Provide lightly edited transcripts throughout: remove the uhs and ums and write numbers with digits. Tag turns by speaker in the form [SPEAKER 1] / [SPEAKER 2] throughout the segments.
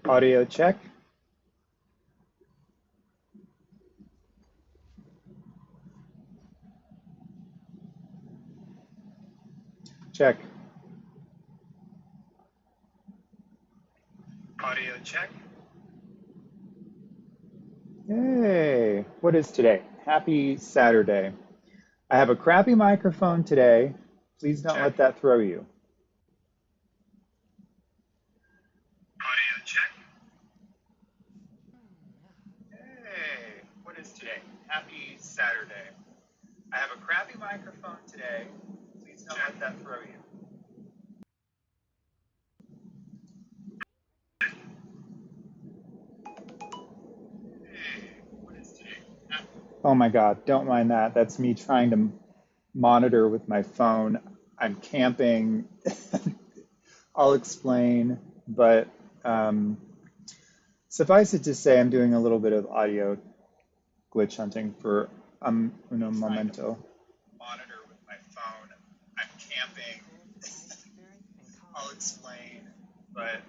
[SPEAKER 1] Audio check. Check. Audio check. Yay. What is today? Happy Saturday. I have a crappy microphone today. Please don't let that throw you. Audio check. Hey, what is today? Happy Saturday. I have a crappy microphone today. Please don't let that throw you. Hey, what is today? Oh my God, don't mind that. That's me trying to monitor with my phone. I'm camping. I'll explain, but um, suffice it to say, I'm doing a little bit of audio glitch hunting for uno momento. Monitor with my phone. I'm camping. I'll explain, but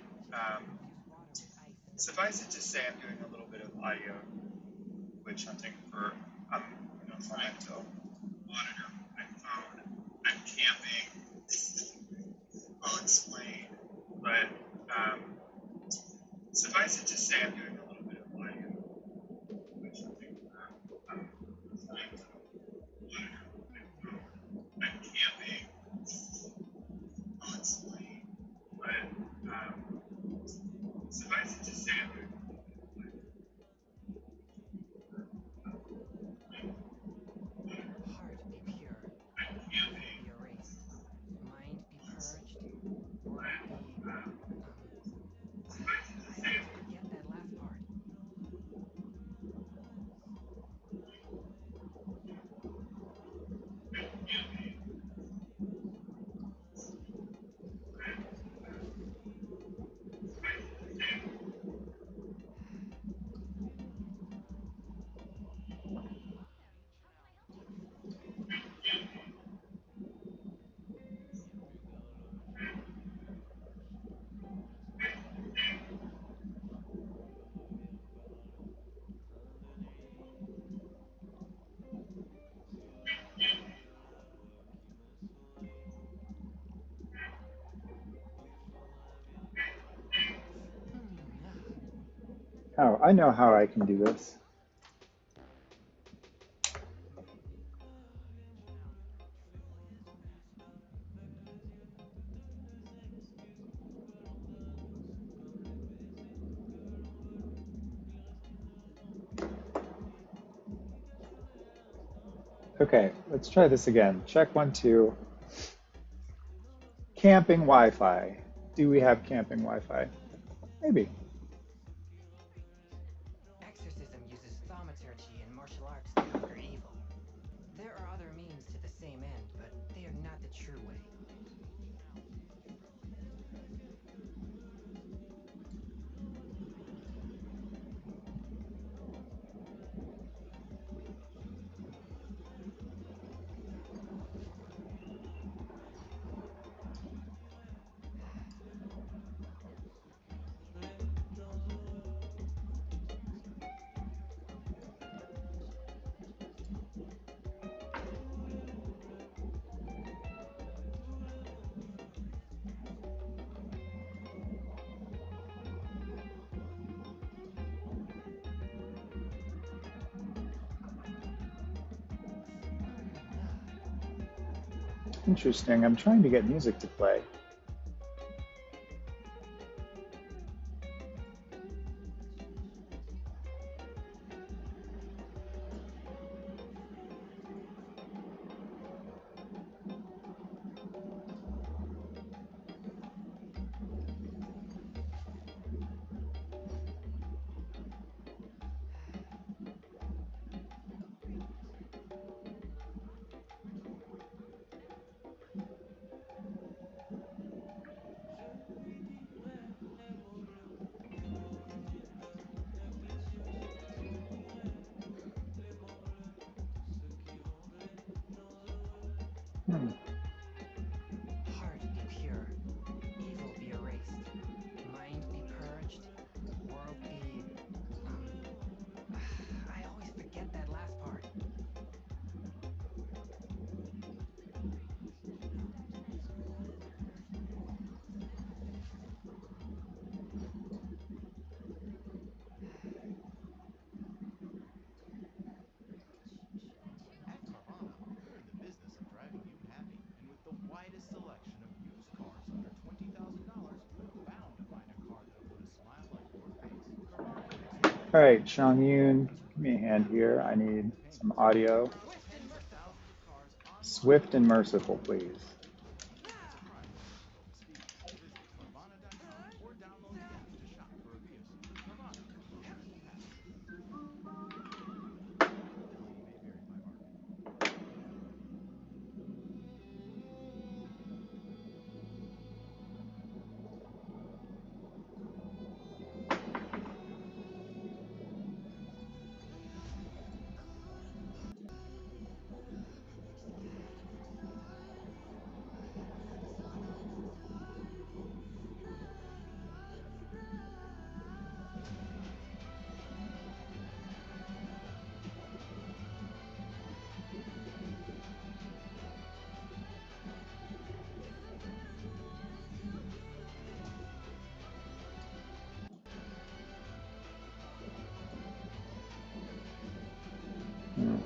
[SPEAKER 1] suffice it to say, I'm doing a little bit of audio glitch hunting for uno momento. Monitor with my phone. I'm camping. I'll explain, but suffice it to say, I'm doing a little bit of audio glitch hunting for I'm camping. I'll explain, but suffice it to say, I'm doing
[SPEAKER 2] Heart be pure, evil
[SPEAKER 1] camping.
[SPEAKER 2] be erased, mind be purged, world be I didn't get that last part.
[SPEAKER 1] Oh, I know how I can do this. Okay, let's try this again. Check one, two. Camping Wi-Fi. Do we have camping Wi-Fi? Maybe.
[SPEAKER 2] Exorcism uses thaumaturgy and martial arts to conquer evil. There are other means to the same end, but they are not the true way.
[SPEAKER 1] Interesting. I'm trying to get music to play. Hmm.
[SPEAKER 2] Heart be pure, evil be erased, mind be purged,
[SPEAKER 1] All right, Chang Yun, give me a hand here. I need some audio.
[SPEAKER 2] Swift and merciful.
[SPEAKER 1] Swift and merciful, please. Hmm.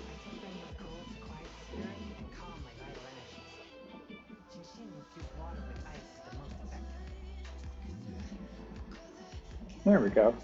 [SPEAKER 2] I take Benny with cool to quiet the spirit and calm my vital energies. Shinshin infused water with ice is the most effective.
[SPEAKER 1] There we go.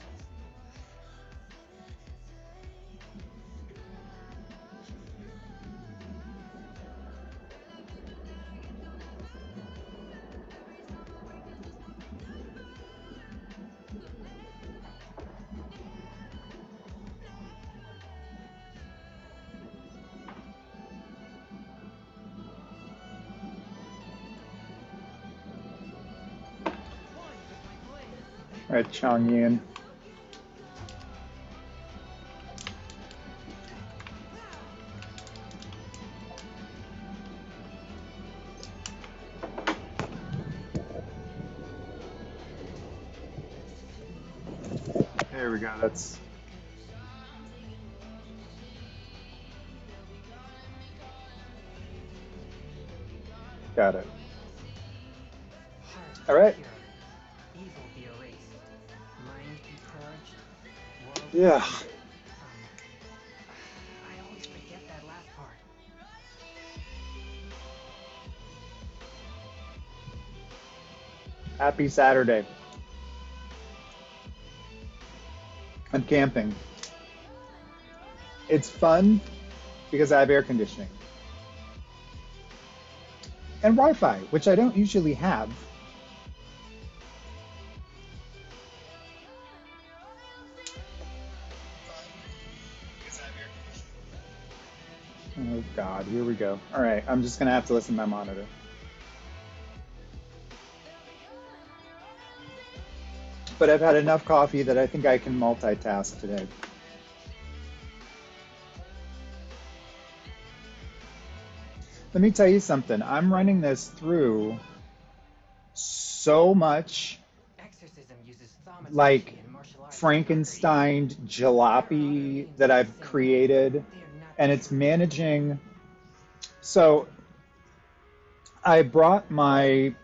[SPEAKER 2] One with my blade.
[SPEAKER 1] All right, Chang Yun. There we go. That's got it.
[SPEAKER 2] Heart
[SPEAKER 1] All
[SPEAKER 2] be
[SPEAKER 1] right.
[SPEAKER 2] pure. Evil be erased. Mind be purged. World be
[SPEAKER 1] Yeah.
[SPEAKER 2] freed from. I always forget that last part.
[SPEAKER 1] Happy Saturday. I'm camping. It's fun because I have air conditioning and Wi-Fi, which I don't usually have. Oh God, here we go. All right, I'm just gonna have to listen to my monitor. But I've had enough coffee that I think I can multitask today. Let me tell you something. I'm running this through so much
[SPEAKER 2] Exorcism uses thaumaturgy
[SPEAKER 1] like
[SPEAKER 2] and martial arts to conquer evil.
[SPEAKER 1] Frankenstein
[SPEAKER 2] There are other
[SPEAKER 1] jalopy
[SPEAKER 2] means
[SPEAKER 1] that
[SPEAKER 2] to the
[SPEAKER 1] I've
[SPEAKER 2] same end, but
[SPEAKER 1] created,
[SPEAKER 2] they are not the
[SPEAKER 1] and it's
[SPEAKER 2] true end.
[SPEAKER 1] managing. So I brought my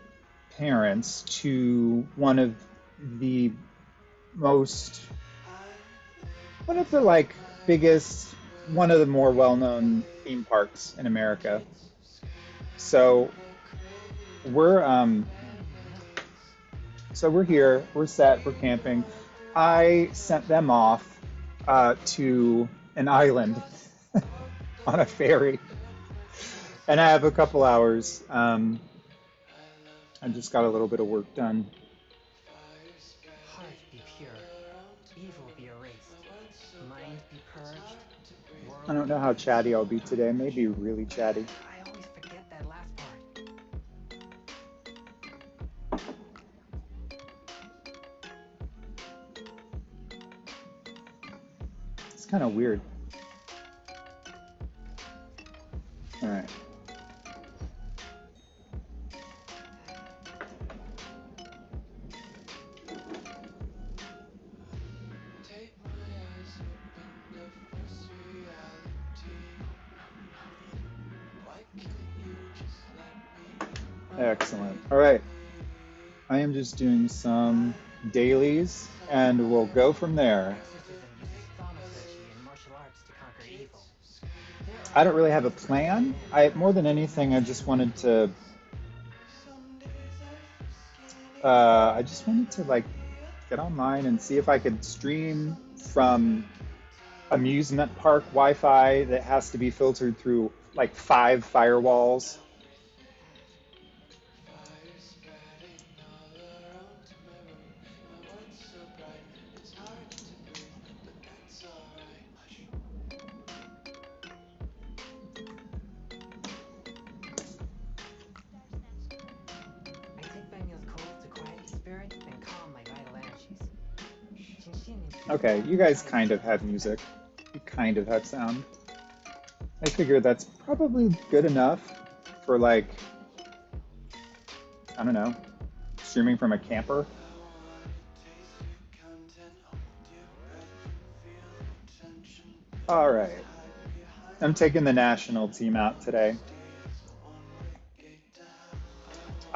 [SPEAKER 1] parents to the most, one of the like biggest, one of the more well-known theme parks in America. So we're we're here, we're set, we're camping. I sent them off to an island on a ferry, and I have a couple hours. I just got a little bit of work done.
[SPEAKER 2] Heart be pure. Evil be erased. Mind be purged.
[SPEAKER 1] I
[SPEAKER 2] World
[SPEAKER 1] don't know
[SPEAKER 2] be
[SPEAKER 1] how
[SPEAKER 2] freed
[SPEAKER 1] chatty I'll be
[SPEAKER 2] from.
[SPEAKER 1] today. Maybe really chatty.
[SPEAKER 2] I always forget that last part.
[SPEAKER 1] kind of weird. All right. Excellent. All right. I am just doing some dailies and we'll go from there.
[SPEAKER 2] Exorcism uses thaumaturgy and martial arts to conquer evil. There
[SPEAKER 1] I
[SPEAKER 2] are
[SPEAKER 1] don't really have a
[SPEAKER 2] many different
[SPEAKER 1] plan.
[SPEAKER 2] forms
[SPEAKER 1] I
[SPEAKER 2] of
[SPEAKER 1] more than
[SPEAKER 2] magic
[SPEAKER 1] anything,
[SPEAKER 2] practiced in the universe.
[SPEAKER 1] I just wanted to like get online and see if I could stream from amusement park Wi-Fi that has to be filtered through like 5 firewalls.
[SPEAKER 2] I take Banyu's cold to quiet the spirit and calm my vital energies.
[SPEAKER 1] Okay, you guys kind of had music. You kind of had sound. I figure that's probably good enough for like, I don't know, streaming from a camper. All right. I'm taking the national team out today.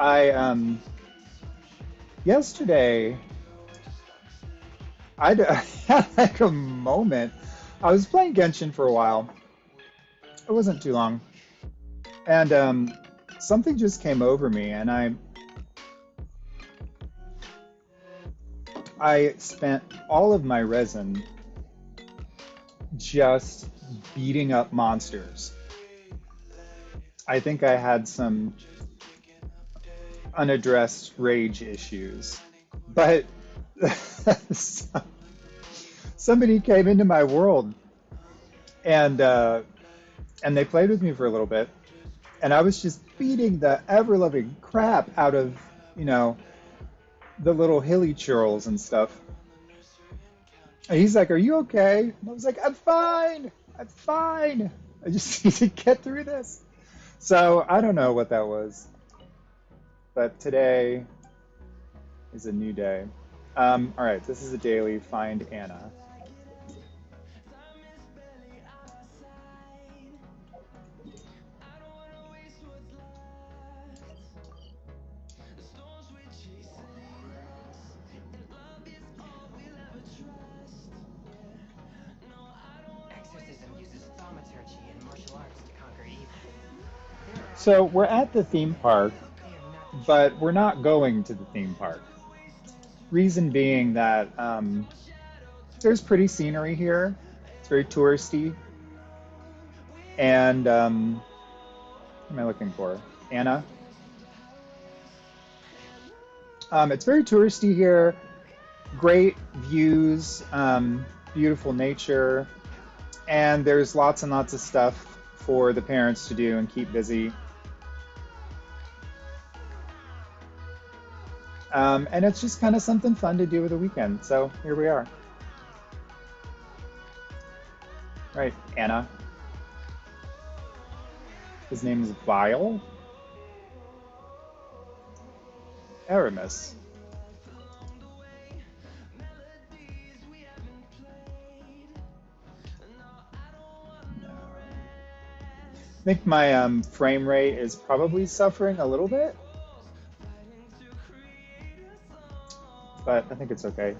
[SPEAKER 1] I yesterday I had like a moment. I was playing Genshin for a while. It wasn't too long, and something just came over me, and I spent all of my resin just beating up monsters. I think I had some unaddressed rage issues, but somebody came into my world and they played with me for a little bit, and I was just beating the ever loving crap out of you know the little hilly churls and stuff. And he's like, "Are you okay?" And I was like, "I'm fine. I'm fine. I just need to get through this." So I don't know what that was, but today is a new day. All right, this is a daily. Find Anna.
[SPEAKER 2] Exorcism uses thaumaturgy and martial arts to conquer evil. There are
[SPEAKER 1] So we're
[SPEAKER 2] many
[SPEAKER 1] at the
[SPEAKER 2] different
[SPEAKER 1] theme
[SPEAKER 2] forms,
[SPEAKER 1] park,
[SPEAKER 2] they are not the true
[SPEAKER 1] but we're
[SPEAKER 2] one.
[SPEAKER 1] not going to the theme park. Reason being that there's pretty scenery here. It's very touristy, and what am I looking for? Anna. It's very touristy here. Great views, beautiful nature, and there's lots and lots of stuff for the parents to do and keep busy. And it's just kind of something fun to do with a weekend. So here we are. Right, Anna. His name is Vile. Aramis. No. I think my frame rate is probably suffering a little bit, but I think it's okay.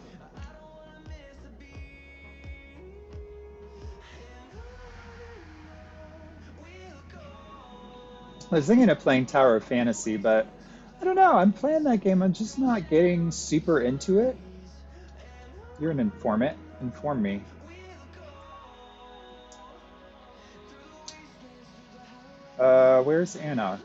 [SPEAKER 1] I was thinking of playing Tower of Fantasy, but I don't know. I'm playing that game. I'm just not getting super into it. You're an informant. Inform me. Where's Anna?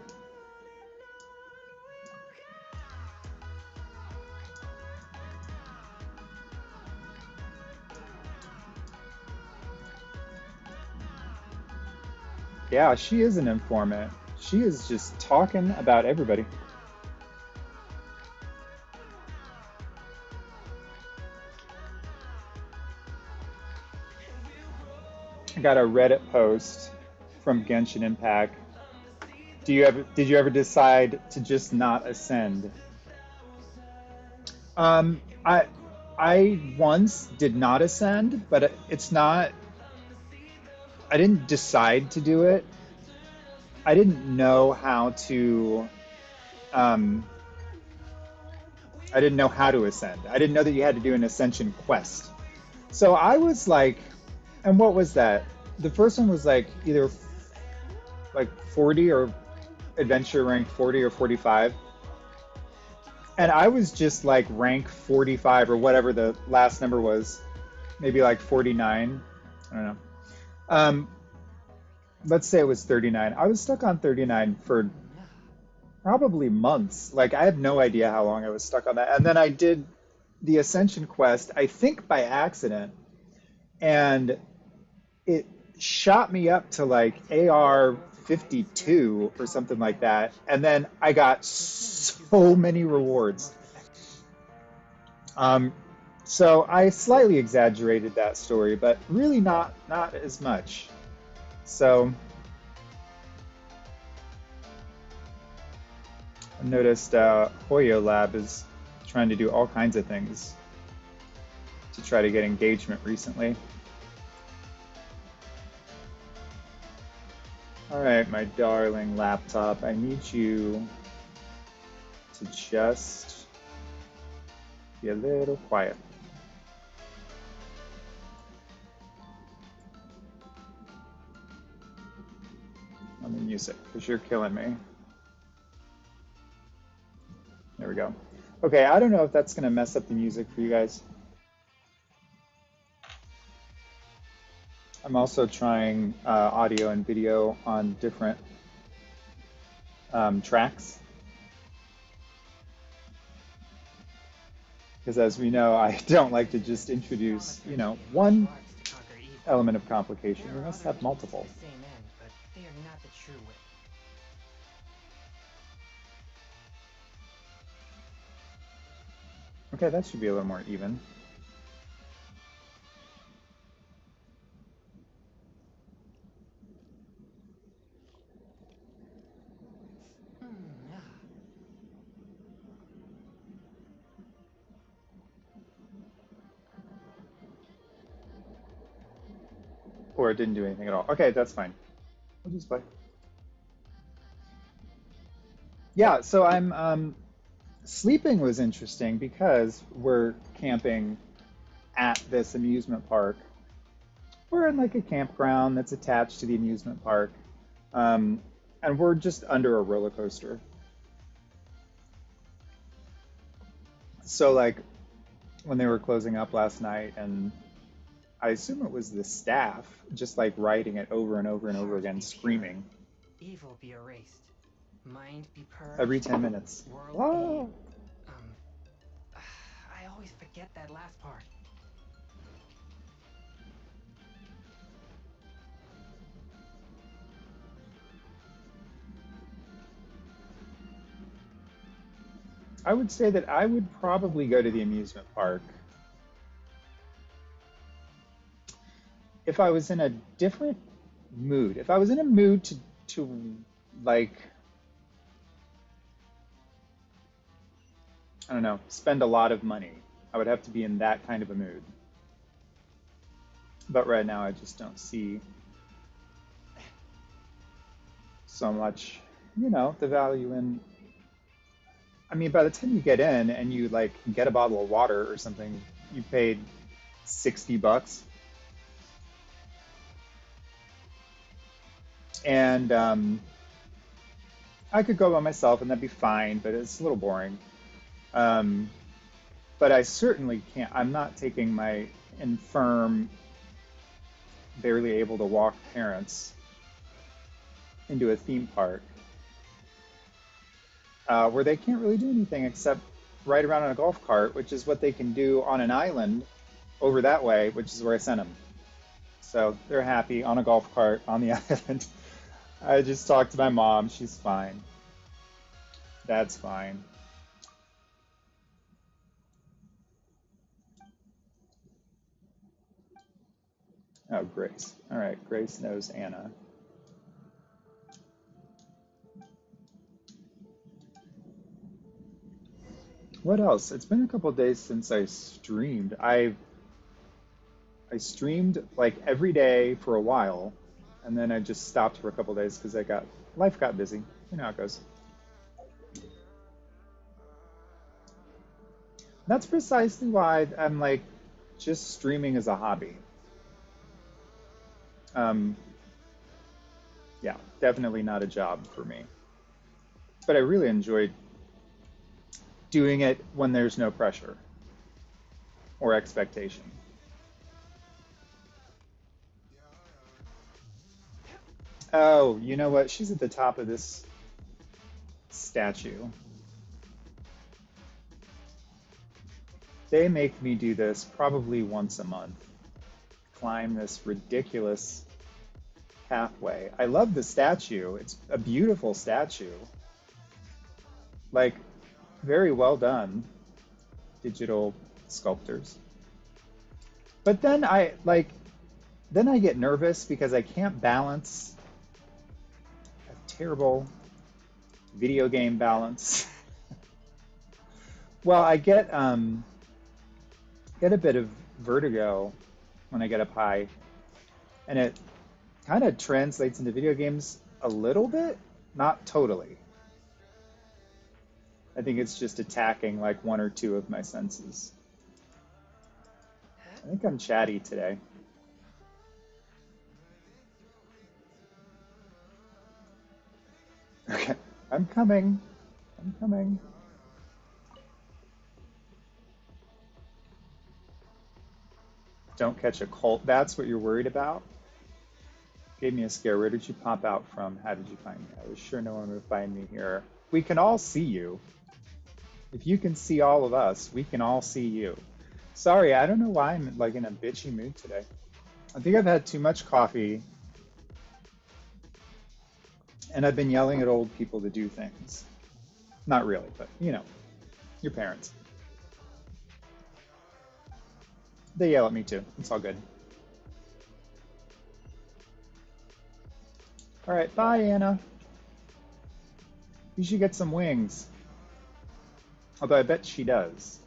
[SPEAKER 1] Yeah, she is an informant. She is just talking about everybody. I got a Reddit post from Genshin Impact. Did you ever decide to just not ascend? Um, I I once did not ascend, but it's not. I didn't decide to do it. I didn't know how to. Um, I didn't know how to ascend. I didn't know that you had to do an ascension quest. So I was like, and what was that? The first one was like either like 40 or adventure rank 40 or 45. And I was just like rank 45 or whatever the last number was, maybe like 49. I don't know. Um, let's say it was 39. I was stuck on 39 for probably months. Like I have no idea how long I was stuck on that. And then I did the Ascension quest, I think by accident, and it shot me up to like AR 52 or something like that. And then I got so many rewards. Um, so I slightly exaggerated that story, but really not as much. So I noticed Hoyo Lab is trying to do all kinds of things to try to get engagement recently. All right, my darling laptop, I need you to just be a little quiet. On the music, because you're killing me. There we go. Okay, I don't know if that's going to mess up the music for you guys. I'm also trying audio and video on different tracks, because as we know, I don't like to just introduce,
[SPEAKER 2] Promise martial
[SPEAKER 1] one
[SPEAKER 2] arts to conquer evil.
[SPEAKER 1] element of complication.
[SPEAKER 2] There
[SPEAKER 1] We
[SPEAKER 2] are
[SPEAKER 1] must
[SPEAKER 2] other
[SPEAKER 1] have
[SPEAKER 2] means to
[SPEAKER 1] multiple.
[SPEAKER 2] the same end, but they are not the true way.
[SPEAKER 1] Okay, that should be a little more even.
[SPEAKER 2] Yeah.
[SPEAKER 1] Or it didn't do anything at all. Okay, that's fine. We'll just play. Yeah, so I'm sleeping was interesting because we're camping at this amusement park. We're in like a campground that's attached to the amusement park, um, and we're just under a roller coaster. So like when they were closing up last night, and I assume it was the staff just like riding it over and over and over
[SPEAKER 2] Heart
[SPEAKER 1] again,
[SPEAKER 2] be pure,
[SPEAKER 1] screaming
[SPEAKER 2] evil be erased, mind be
[SPEAKER 1] every
[SPEAKER 2] purged,
[SPEAKER 1] 10 minutes.
[SPEAKER 2] world be.
[SPEAKER 1] Whoa!
[SPEAKER 2] Um, I always forget that last part.
[SPEAKER 1] I would say that I would probably go to the amusement park if I was in a different mood. If I was in a mood to like I don't know, spend a lot of money, I would have to be in that kind of a mood. But right now, I just don't see so much, the value in. I mean, by the time you get in and you like get a bottle of water or something, you paid $60, and I could go by myself and that'd be fine, but it's a little boring. Um, but I certainly can't. I'm not taking my infirm, barely able to walk parents into a theme park where they can't really do anything except ride around on a golf cart, which is what they can do on an island over that way, which is where I sent them. So they're happy on a golf cart on the island. I just talked to my mom. She's fine. That's fine. Oh, Grace. All right, Grace knows Anna. What else? It's been a couple days since I streamed. I streamed like every day for a while, and then I just stopped for a couple days because I got life got busy. You know how it goes. That's precisely why I'm like just streaming as a hobby. Um, yeah, definitely not a job for me. But I really enjoyed doing it when there's no pressure or expectation. Oh, you know what? She's at the top of this statue. They make me do this probably once a month. Climb this ridiculous pathway. I love the statue. It's a beautiful statue. Like, very well done, digital sculptors. But then I get nervous because I can't balance a terrible video game balance. Well, I get a bit of vertigo when I get up high, and it kind of translates into video games a little bit, not totally. I think it's just attacking like one or two of my senses. I think I'm chatty today. Okay, I'm coming. I'm coming. Don't catch a cult. That's what you're worried about? Gave me a scare. Where did you pop out from? How did you find me? I was sure no one would find me here. We can all see you. If you can see all of us, we can all see you. Sorry, I don't know why I'm like in a bitchy mood today. I think I've had too much coffee and I've been yelling at old people to do things. Not really, but you know, your parents. They yell at me too. It's all good. All right, bye, Anna. You should get some wings. Although I bet she does.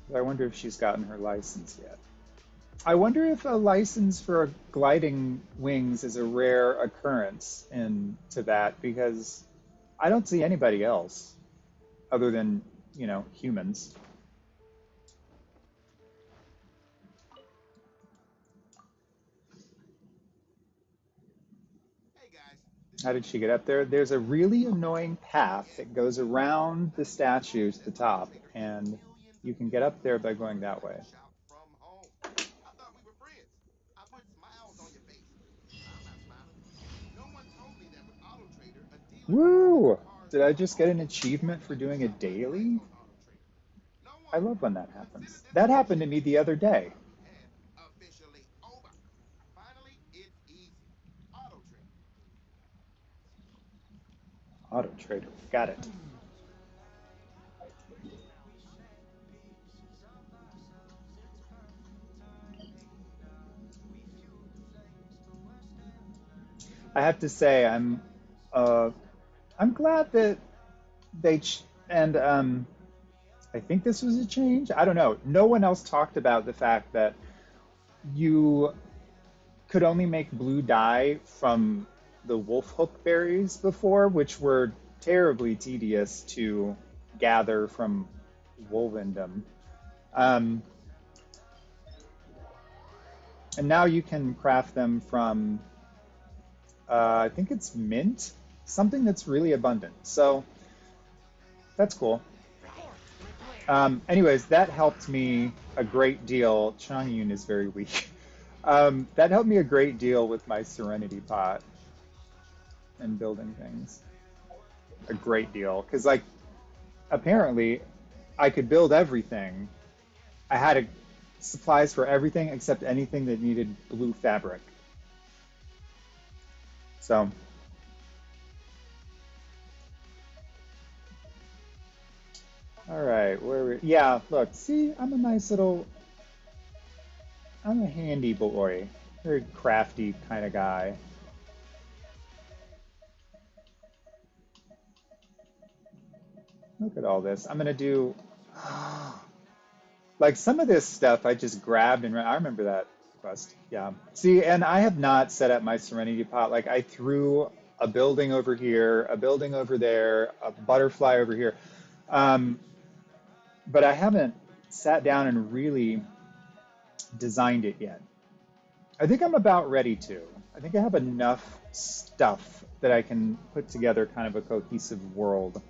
[SPEAKER 1] But I wonder if she's gotten her license yet. I wonder if a license for gliding wings is a rare occurrence in Tibet because I don't see anybody else other than, you know, humans. How did she get up there? There's a really annoying path that goes around the statue to the top, and you can get up there by going that way. Woo! Did I just get an achievement for doing a daily? I love when that happens. That happened to me the other day. Auto trader. Got it. I have to say, uh, I'm glad that and I think this was a change. I don't know. No one else talked about the fact that you could only make blue dye from the wolf hook berries before, which were terribly tedious to gather from Wolvendom. Um, and now you can craft them from, I think it's mint, something that's really abundant. So that's cool. Anyways, that helped me a great deal. Changyun is very weak. That helped me a great deal with my Serenity pot and building things. A great deal. Because, like, apparently I could build everything. I had supplies for everything except anything that needed blue fabric. So, all right, yeah, look, see, I'm a nice little I'm a handy boy, very crafty kind of guy. Look at all this. I'm gonna do like some of this stuff I just grabbed and I remember that quest. Yeah. See, and I have not set up my Serenity pot. Like I threw a building over here, a building over there, a butterfly over here. Um, but I haven't sat down and really designed it yet. I think I'm about ready to. I think I have enough stuff that I can put together kind of a cohesive world.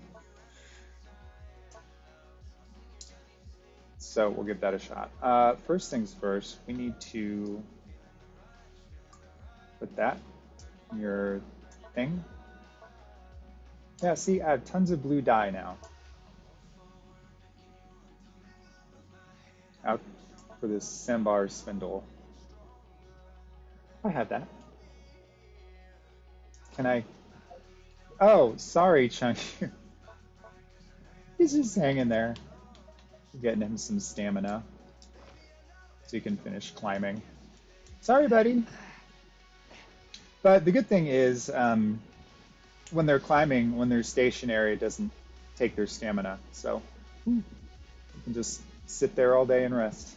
[SPEAKER 1] So we'll give that a shot. First things first, we need to put that in your thing. Yeah, see, I have tons of blue dye now out for this Sambar spindle. I have that. Can I? Oh, sorry, Chunky. He's just hanging there. Getting him some stamina so he can finish climbing. Sorry, buddy. But the good thing is, when they're climbing, when they're stationary, it doesn't take their stamina. So you can just sit there all day and rest.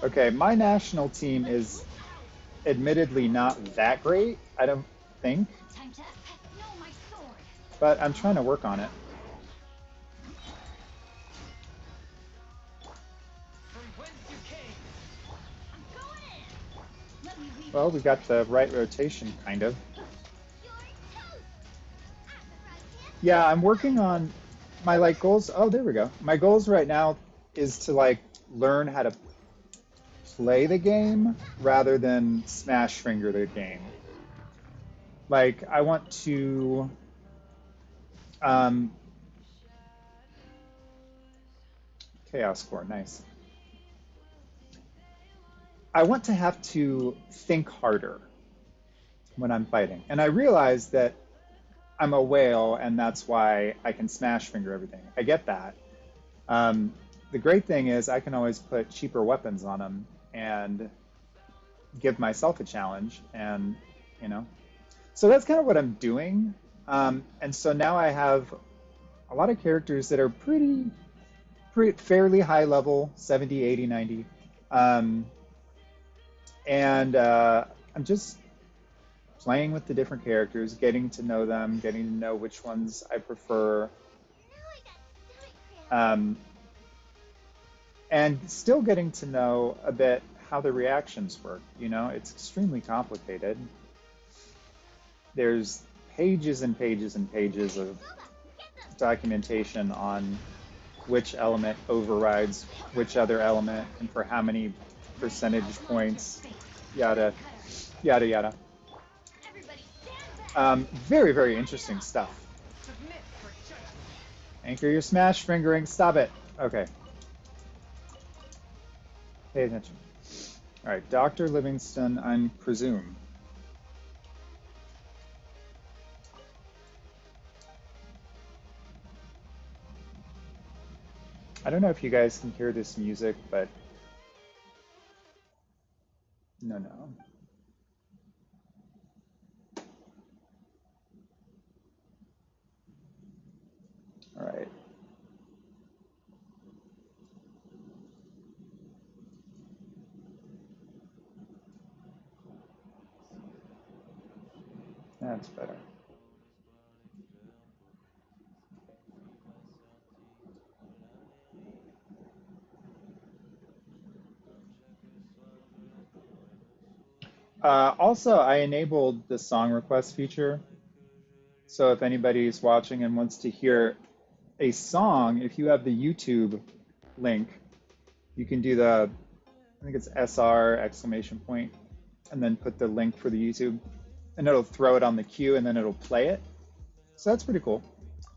[SPEAKER 1] Okay, my national team is admittedly not that great, I don't think, but I'm trying to work on it. Well, we got the right rotation, kind of. Yeah, I'm working on my like goals. Oh, there we go. My goals right now is to like learn how to play the game rather than smash finger the game. Like I want to um, chaos core, nice. I want to have to think harder when I'm fighting, and I realize that I'm a whale, and that's why I can smash finger everything. I get that. Um, the great thing is I can always put cheaper weapons on them and give myself a challenge, and you know. So that's kind of what I'm doing. And so now I have a lot of characters that are pretty fairly high level, 70, 80, 90. Um, and I'm just playing with the different characters, getting to know them, getting to know which ones I prefer, um, and still getting to know a bit how the reactions work. You know, it's extremely complicated. There's pages and pages and pages of documentation on which element overrides which other element and for how many percentage points, yada, yada, yada. Very, very interesting stuff. Anchor your smash fingering. Stop it. Okay. Pay attention. All right, Dr. Livingston, I presume. I don't know if you guys can hear this music, but no, no. All right. That's better. Also, I enabled the song request feature. So if anybody's watching and wants to hear a song, if you have the YouTube link, you can do the, I think it's SR exclamation point, and then put the link for the YouTube, and it'll throw it on the queue, and then it'll play it. So that's pretty cool.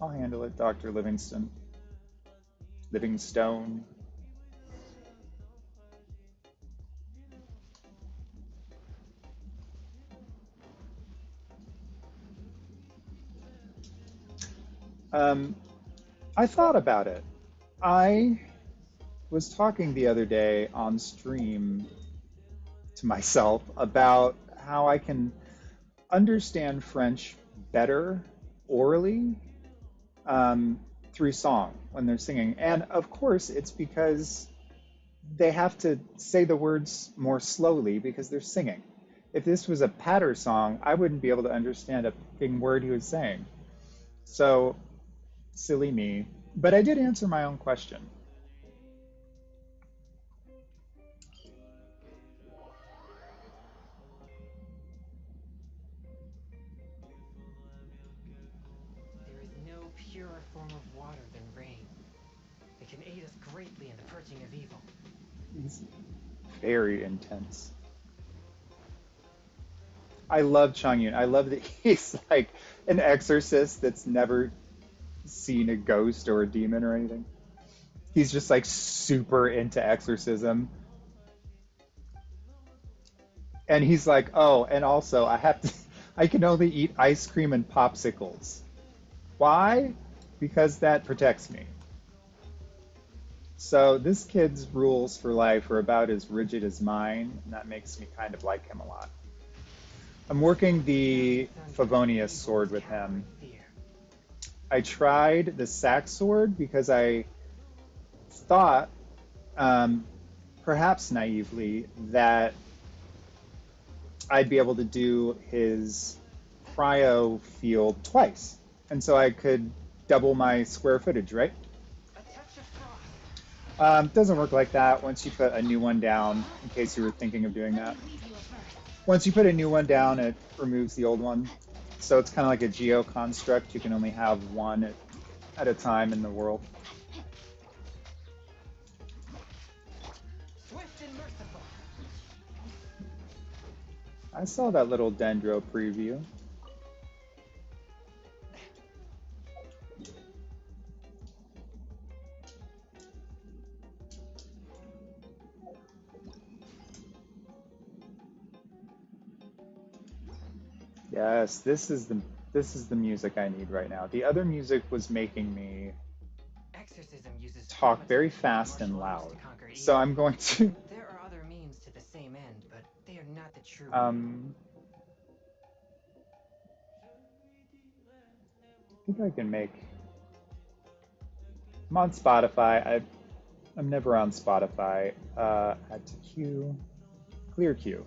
[SPEAKER 1] I'll handle it, Dr. Livingston. Livingstone. Um, I thought about it. I was talking the other day on stream to myself about how I can understand French better orally um, through song when they're singing. And of course, it's because they have to say the words more slowly because they're singing. If this was a patter song, I wouldn't be able to understand a fucking word he was saying. So, silly me. But I did answer my own question.
[SPEAKER 2] There is no purer form of water than rain. It can aid us greatly in the purging of evil.
[SPEAKER 1] He's very intense. I love Chang Yun. I love that he's like an exorcist that's never seen a ghost or a demon or anything. He's just like super into exorcism. And he's like, oh, and also I have to, I can only eat ice cream and popsicles. Why? Because that protects me. So this kid's rules for life are about as rigid as mine, and that makes me kind of like him a lot. I'm working the Favonius sword with him. I tried the sack sword because I thought, um, perhaps naively, that I'd be able to do his cryo field twice. And so I could double my square footage, right? Doesn't work like that once you put a new one down, in case you were thinking of doing that. Once you put a new one down, it removes the old one. So it's kind of like a geo construct. You can only have one at a time in the world.
[SPEAKER 2] Swift and merciful.
[SPEAKER 1] I saw that little Dendro preview. Yes, this is the music I need right now. The other music was making me
[SPEAKER 2] Exorcism uses
[SPEAKER 1] talk very
[SPEAKER 2] traumatizing
[SPEAKER 1] fast and
[SPEAKER 2] martial arts to
[SPEAKER 1] loud.
[SPEAKER 2] conquer
[SPEAKER 1] So
[SPEAKER 2] evil.
[SPEAKER 1] I'm going to
[SPEAKER 2] There are other means to the same end, but they are not the true way.
[SPEAKER 1] um I think I can make I'm on Spotify. I'm never on Spotify. Add to queue. Clear queue.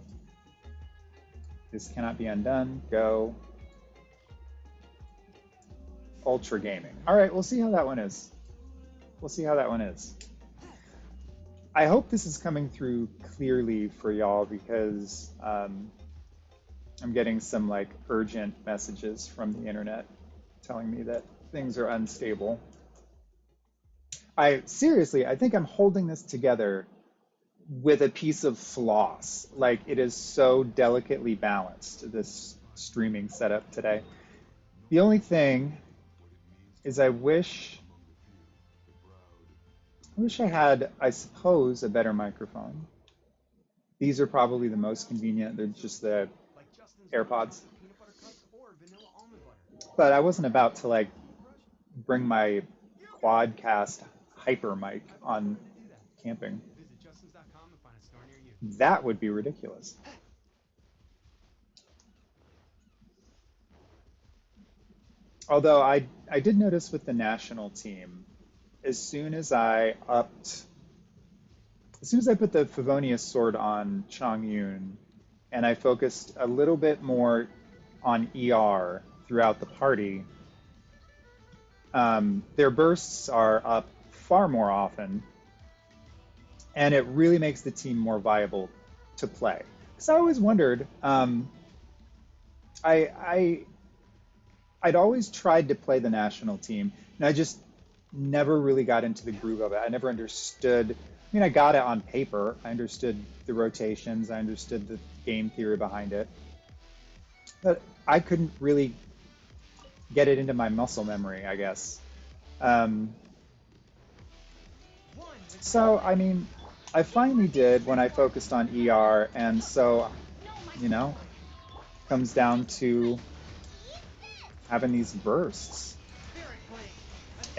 [SPEAKER 1] This cannot be undone. Go. Ultra gaming. All right, we'll see how that one is. We'll see how that one is. I hope this is coming through clearly for y'all because I'm getting some like urgent messages from the internet telling me that things are unstable. I seriously, I think I'm holding this together with a piece of floss. Like it is so delicately balanced, this streaming setup today. The only thing is I wish I had, I suppose, a better microphone. These are probably the most convenient. They're just the AirPods. But I wasn't about to like bring my quadcast hyper mic on camping. That would be ridiculous. Although I did notice with the national team, as soon as I upped, as soon as I put the Favonius sword on Chang Yun, and I focused a little bit more on ER throughout the party, their bursts are up far more often, and it really makes the team more viable to play. Because I always wondered, I I'd always tried to play the national team, and I just never really got into the groove of it. I never understood. I mean, I got it on paper. I understood the rotations. I understood the game theory behind it, but I couldn't really get it into my muscle memory, I guess. Um, so, I mean, I finally did when I focused on ER, and so, you know, comes down to having these bursts.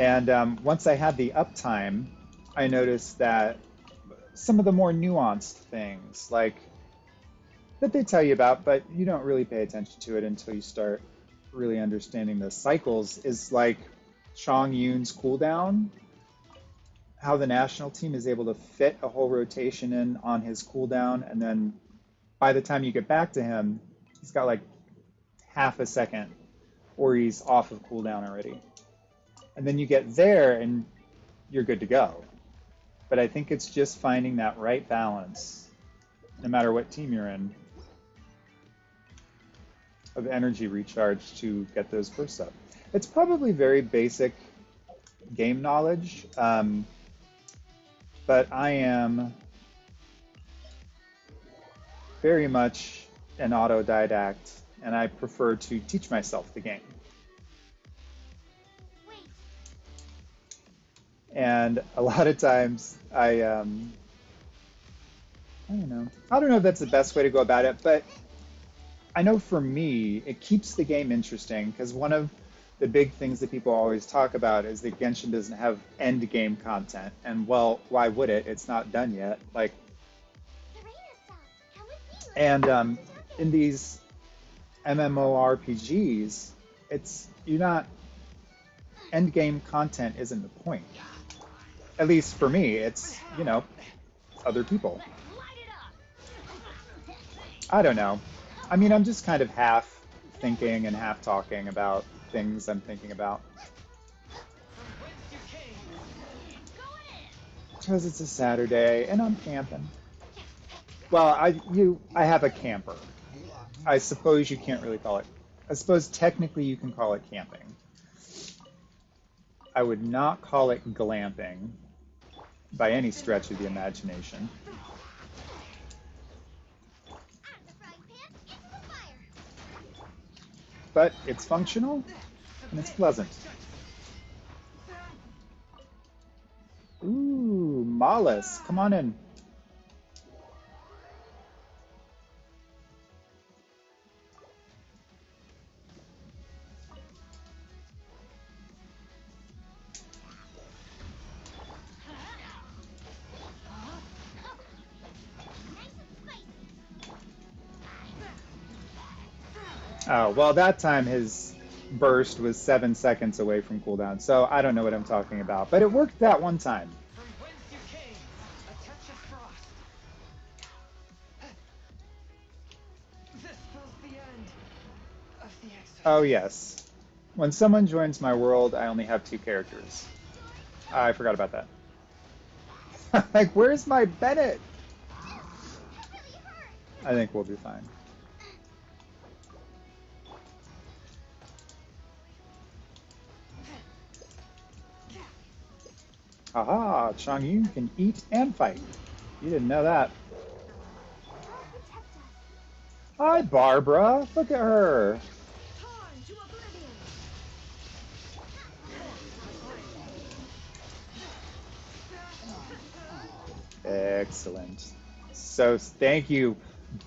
[SPEAKER 1] And once I had the uptime, I noticed that some of the more nuanced things, like that they tell you about, but you don't really pay attention to it until you start really understanding the cycles, is like Chong Yun's cooldown, how the national team is able to fit a whole rotation in on his cooldown, and then by the time you get back to him, he's got like half a second or he's off of cooldown already. And then you get there and you're good to go. But I think it's just finding that right balance, no matter what team you're in, of energy recharge to get those bursts up. It's probably very basic game knowledge, but I am very much an autodidact and I prefer to teach myself the game. And a lot of times I don't know. I don't know if that's the best way to go about it, but I know for me, it keeps the game interesting because one of the big things that people always talk about is that Genshin doesn't have end game content. And well, why would it? It's not done yet. Like, and in these MMORPGs, it's you're not end game content isn't the point. At least for me, it's other people. I don't know. I mean, I'm just kind of half thinking and half talking about things I'm thinking about. Because it's a Saturday and I'm camping. Well, I have a camper. I suppose you can't really call it. I suppose technically you can call it camping. I would not call it glamping by any stretch of the imagination. But it's functional and it's pleasant. Ooh, Malus, come on in. Oh, well, that time his burst was 7 seconds away from cooldown, so I don't know what I'm talking about. But it worked that one time. Oh, yes. When someone joins my world, I only have two characters. I forgot about that. Like, where's my Bennett? I think we'll be fine. Aha, Changyu can eat and fight. You didn't know that. Hi, Barbara. Look at her. Excellent. So, thank you,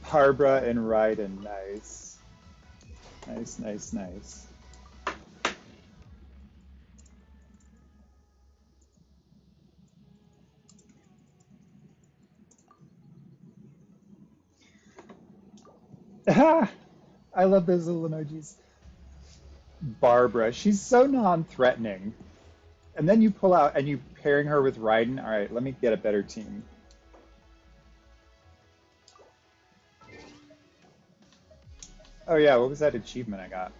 [SPEAKER 1] Barbara and Raiden. Nice. Nice, nice, nice. I love those little emojis. Barbara, she's so non-threatening. And then you pull out and you pairing her with Raiden. All right, let me get a better team. Oh yeah, what was that achievement I got?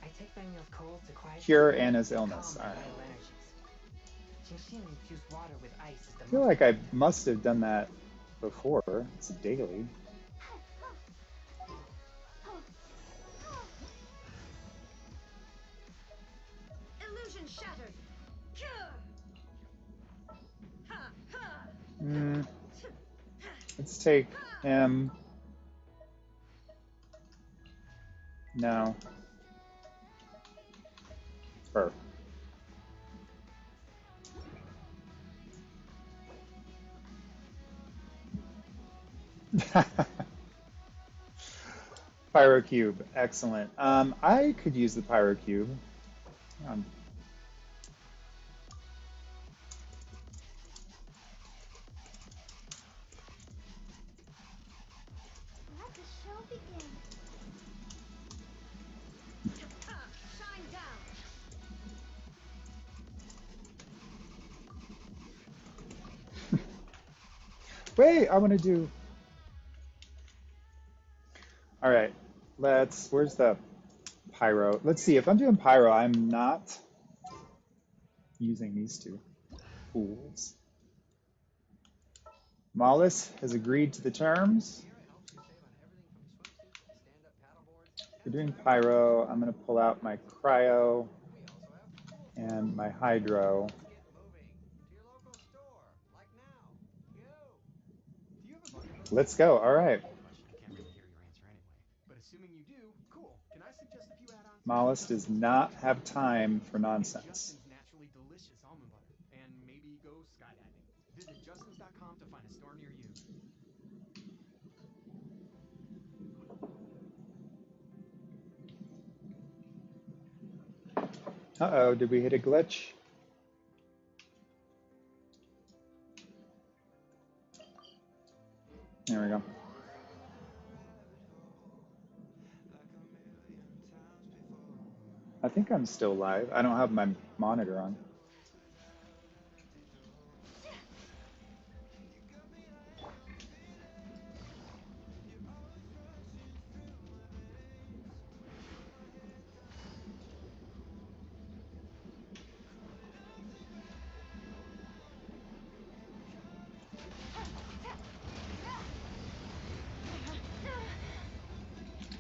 [SPEAKER 2] I take my meals cold to quiet
[SPEAKER 1] Cure
[SPEAKER 2] spirit
[SPEAKER 1] Anna's
[SPEAKER 2] and calm
[SPEAKER 1] illness. All
[SPEAKER 2] my
[SPEAKER 1] right.
[SPEAKER 2] vital energies. Xingxin infused water with ice is the
[SPEAKER 1] I feel
[SPEAKER 2] most
[SPEAKER 1] like I must have done that before. It's a daily.
[SPEAKER 3] Illusion shattered.
[SPEAKER 1] Mm, let's take him. No. Her. Pyro cube, excellent. I could use the pyro cube. Um,
[SPEAKER 3] Let the show begin. Shine down.
[SPEAKER 1] wait, I want to do. All right, let's. Where's the pyro? Let's see. If I'm doing pyro, I'm not using these two fools. Mollis has agreed to the terms.
[SPEAKER 2] Here it helps you save on everything from swimsuits to stand-up paddleboards
[SPEAKER 1] We're
[SPEAKER 2] and
[SPEAKER 1] doing
[SPEAKER 2] so much more.
[SPEAKER 1] pyro. I'm going to pull out my cryo
[SPEAKER 2] We also have cool
[SPEAKER 1] and
[SPEAKER 2] tools.
[SPEAKER 1] my hydro.
[SPEAKER 2] Let's get moving to your local store, like now. Go. Do you have a bucket loader?
[SPEAKER 1] Let's go. All right.
[SPEAKER 2] Good question. I can't really hear your answer anyway. But assuming you do, cool. Can I suggest a few add-ons?
[SPEAKER 1] Mollis does
[SPEAKER 2] Justin's
[SPEAKER 1] not
[SPEAKER 2] naturally
[SPEAKER 1] have
[SPEAKER 2] delicious
[SPEAKER 1] time
[SPEAKER 2] bacon
[SPEAKER 1] for
[SPEAKER 2] and
[SPEAKER 1] nonsense.
[SPEAKER 2] Justin's naturally delicious almond butter. And maybe go skydiving. Visit justins.com to find a store near you.
[SPEAKER 1] Uh-oh, did we hit a glitch? There we go. I think I'm still live. I don't have my monitor on.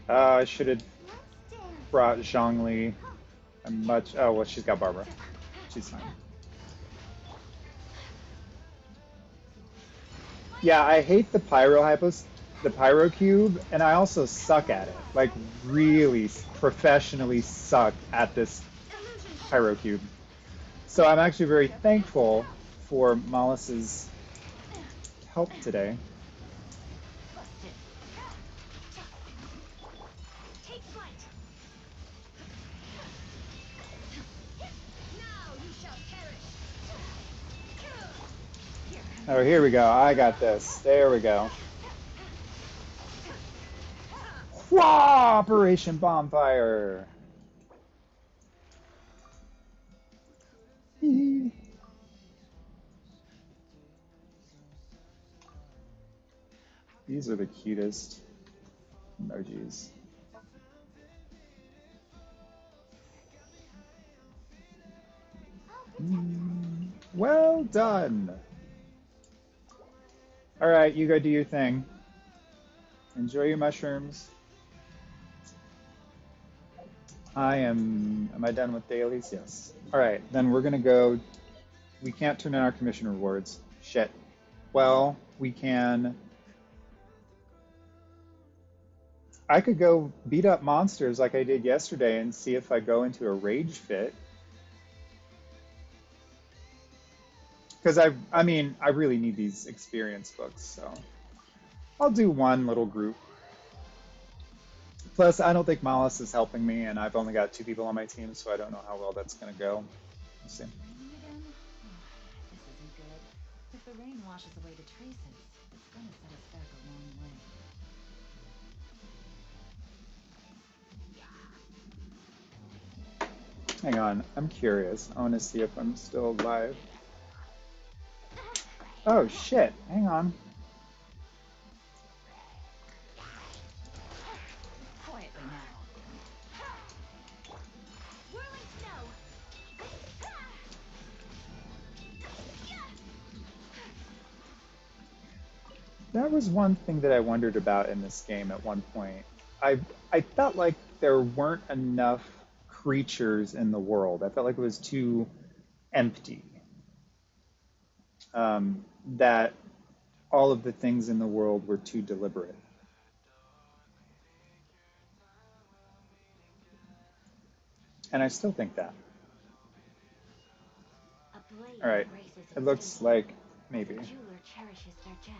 [SPEAKER 1] I should have
[SPEAKER 3] Let's dance.
[SPEAKER 1] brought Zhongli a much. Oh, well, she's got Barbara. She's fine. Yeah, I hate the pyro cube, and I also suck at it. Like, really professionally suck at this
[SPEAKER 3] Illusion
[SPEAKER 1] pyro
[SPEAKER 3] shattered.
[SPEAKER 1] cube. So I'm actually very thankful for Mollis's help today.
[SPEAKER 3] Busted. Take flight. Now you shall perish. Here comes
[SPEAKER 1] Oh,
[SPEAKER 3] the
[SPEAKER 1] here we go.
[SPEAKER 3] fun.
[SPEAKER 1] I got this. There we go. Wah! Operation Bonfire. These are the cutest emojis.
[SPEAKER 3] I'll protect you.
[SPEAKER 1] Well done. All right, you go do your thing. Enjoy your mushrooms. Am I done with dailies? Yes. All right, then we're gonna go. We can't turn in our commission rewards. Shit. Well, we can. I could go beat up monsters like I did yesterday and see if I go into a rage fit. Because I mean, I really need these experience books, so I'll do one little group. Plus, I don't think Mollis is helping me, and I've only got two people on my team, so I don't know how well that's going to go. We'll see.
[SPEAKER 4] Raining again? This isn't good. If the rain washes away the traces, it's gonna set us back a long way.
[SPEAKER 1] Hang on, I'm curious. I want to see if I'm still live. Oh shit! Hang on.
[SPEAKER 4] Quietly now.
[SPEAKER 3] Whirling snow.
[SPEAKER 1] That was one thing that I wondered about in this game at one point. I felt like there weren't enough creatures in the world. I felt like it was too empty. That all of the things in the world were too deliberate. And I still think that.
[SPEAKER 3] A blade
[SPEAKER 1] All right.
[SPEAKER 3] graces
[SPEAKER 1] It
[SPEAKER 3] its
[SPEAKER 1] looks
[SPEAKER 3] handle,
[SPEAKER 1] like
[SPEAKER 3] as a
[SPEAKER 1] maybe.
[SPEAKER 3] jeweler cherishes their gems.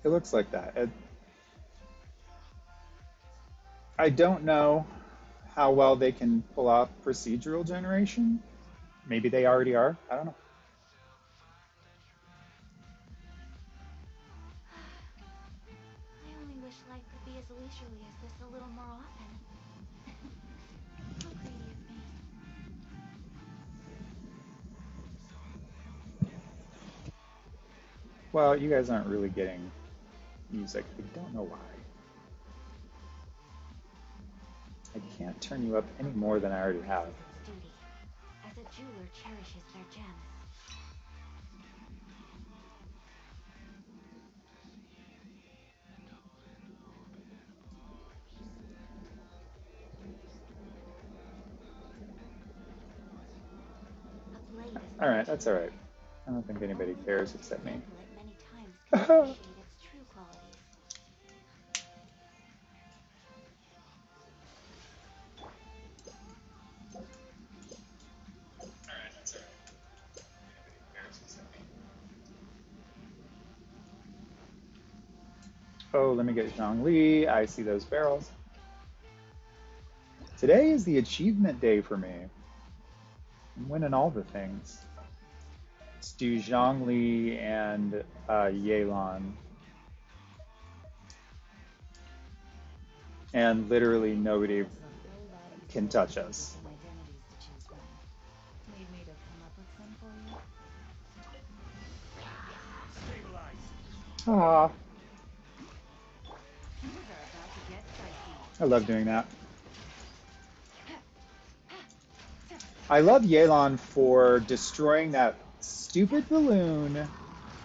[SPEAKER 1] It looks like that. I don't know how well they can pull off procedural generation. Maybe they already are. I don't know.
[SPEAKER 3] I only wish life could be as leisurely as this a little more often. How greedy of me.
[SPEAKER 1] Well, you guys aren't really getting music. I don't know why. I can't turn you up any
[SPEAKER 3] A
[SPEAKER 1] more
[SPEAKER 3] blade
[SPEAKER 1] than I already
[SPEAKER 3] breaks
[SPEAKER 1] have.
[SPEAKER 3] with its duty, as a jeweler cherishes their gems. A blade is
[SPEAKER 1] All
[SPEAKER 3] like
[SPEAKER 1] right,
[SPEAKER 3] a
[SPEAKER 1] that's all
[SPEAKER 3] jewel.
[SPEAKER 1] right. I don't think anybody
[SPEAKER 3] Only
[SPEAKER 1] cares
[SPEAKER 3] those who
[SPEAKER 1] except me.
[SPEAKER 3] handle it many times can appreciate its true qualities.
[SPEAKER 1] All right, that's all right. Nobody cares except me. Oh, let me get Zhongli. I see those barrels. Today is the achievement day for me. I'm winning all the things. Let's do Zhongli and Yelan. And literally nobody
[SPEAKER 4] There's a whole lot
[SPEAKER 1] can
[SPEAKER 4] easier
[SPEAKER 1] touch
[SPEAKER 4] way with
[SPEAKER 1] us.
[SPEAKER 4] different identities to choose from. Need me to come up with some for you?
[SPEAKER 1] Ah,
[SPEAKER 4] Things are about to get spicy.
[SPEAKER 1] I love doing that. I love Yelan for destroying that stupid balloon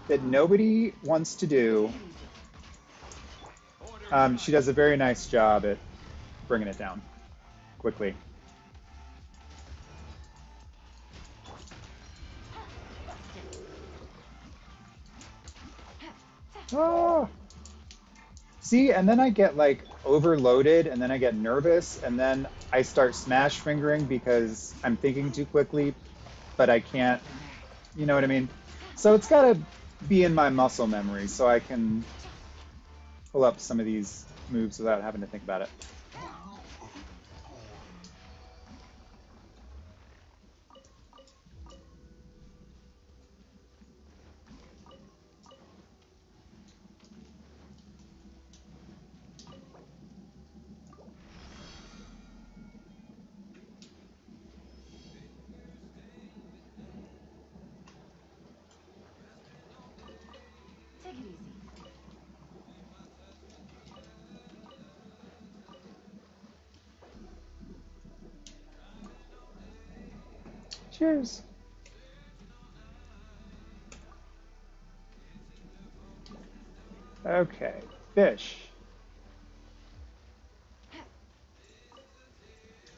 [SPEAKER 1] that nobody wants to do.
[SPEAKER 4] Take it easy.
[SPEAKER 1] She does a very nice job at bringing it down quickly.
[SPEAKER 4] Busted.
[SPEAKER 1] Ah. See, and then I get like overloaded, and then I get nervous, and then I start smash fingering because I'm thinking too quickly, but I can't, you know what I mean? So it's got to be in my muscle memory so I can pull up some of these moves without having to think about it.
[SPEAKER 4] Take it easy.
[SPEAKER 1] Cheers. Okay, fish.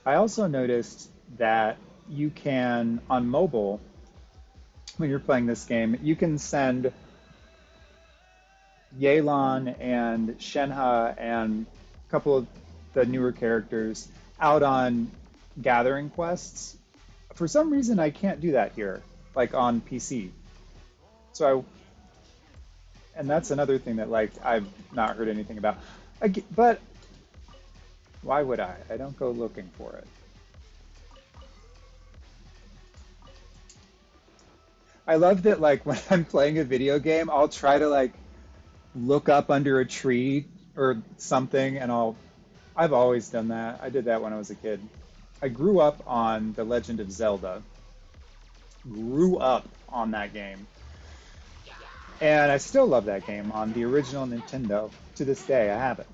[SPEAKER 1] I also noticed that you can, on mobile, when you're playing this game, you can send Yelan and Shenhe and a couple of the newer characters out on gathering quests. For some reason, I can't do that here, like on PC. So and that's another thing that like I've not heard anything about. But why would I? I don't go looking for it. I love that like when I'm playing a video game, I'll try to like look up under a tree or something and I've always done that. I did that when I was a kid. I grew up on The Legend of Zelda. Grew up on that game. And I still love that game on the original Nintendo. To this day, I have it.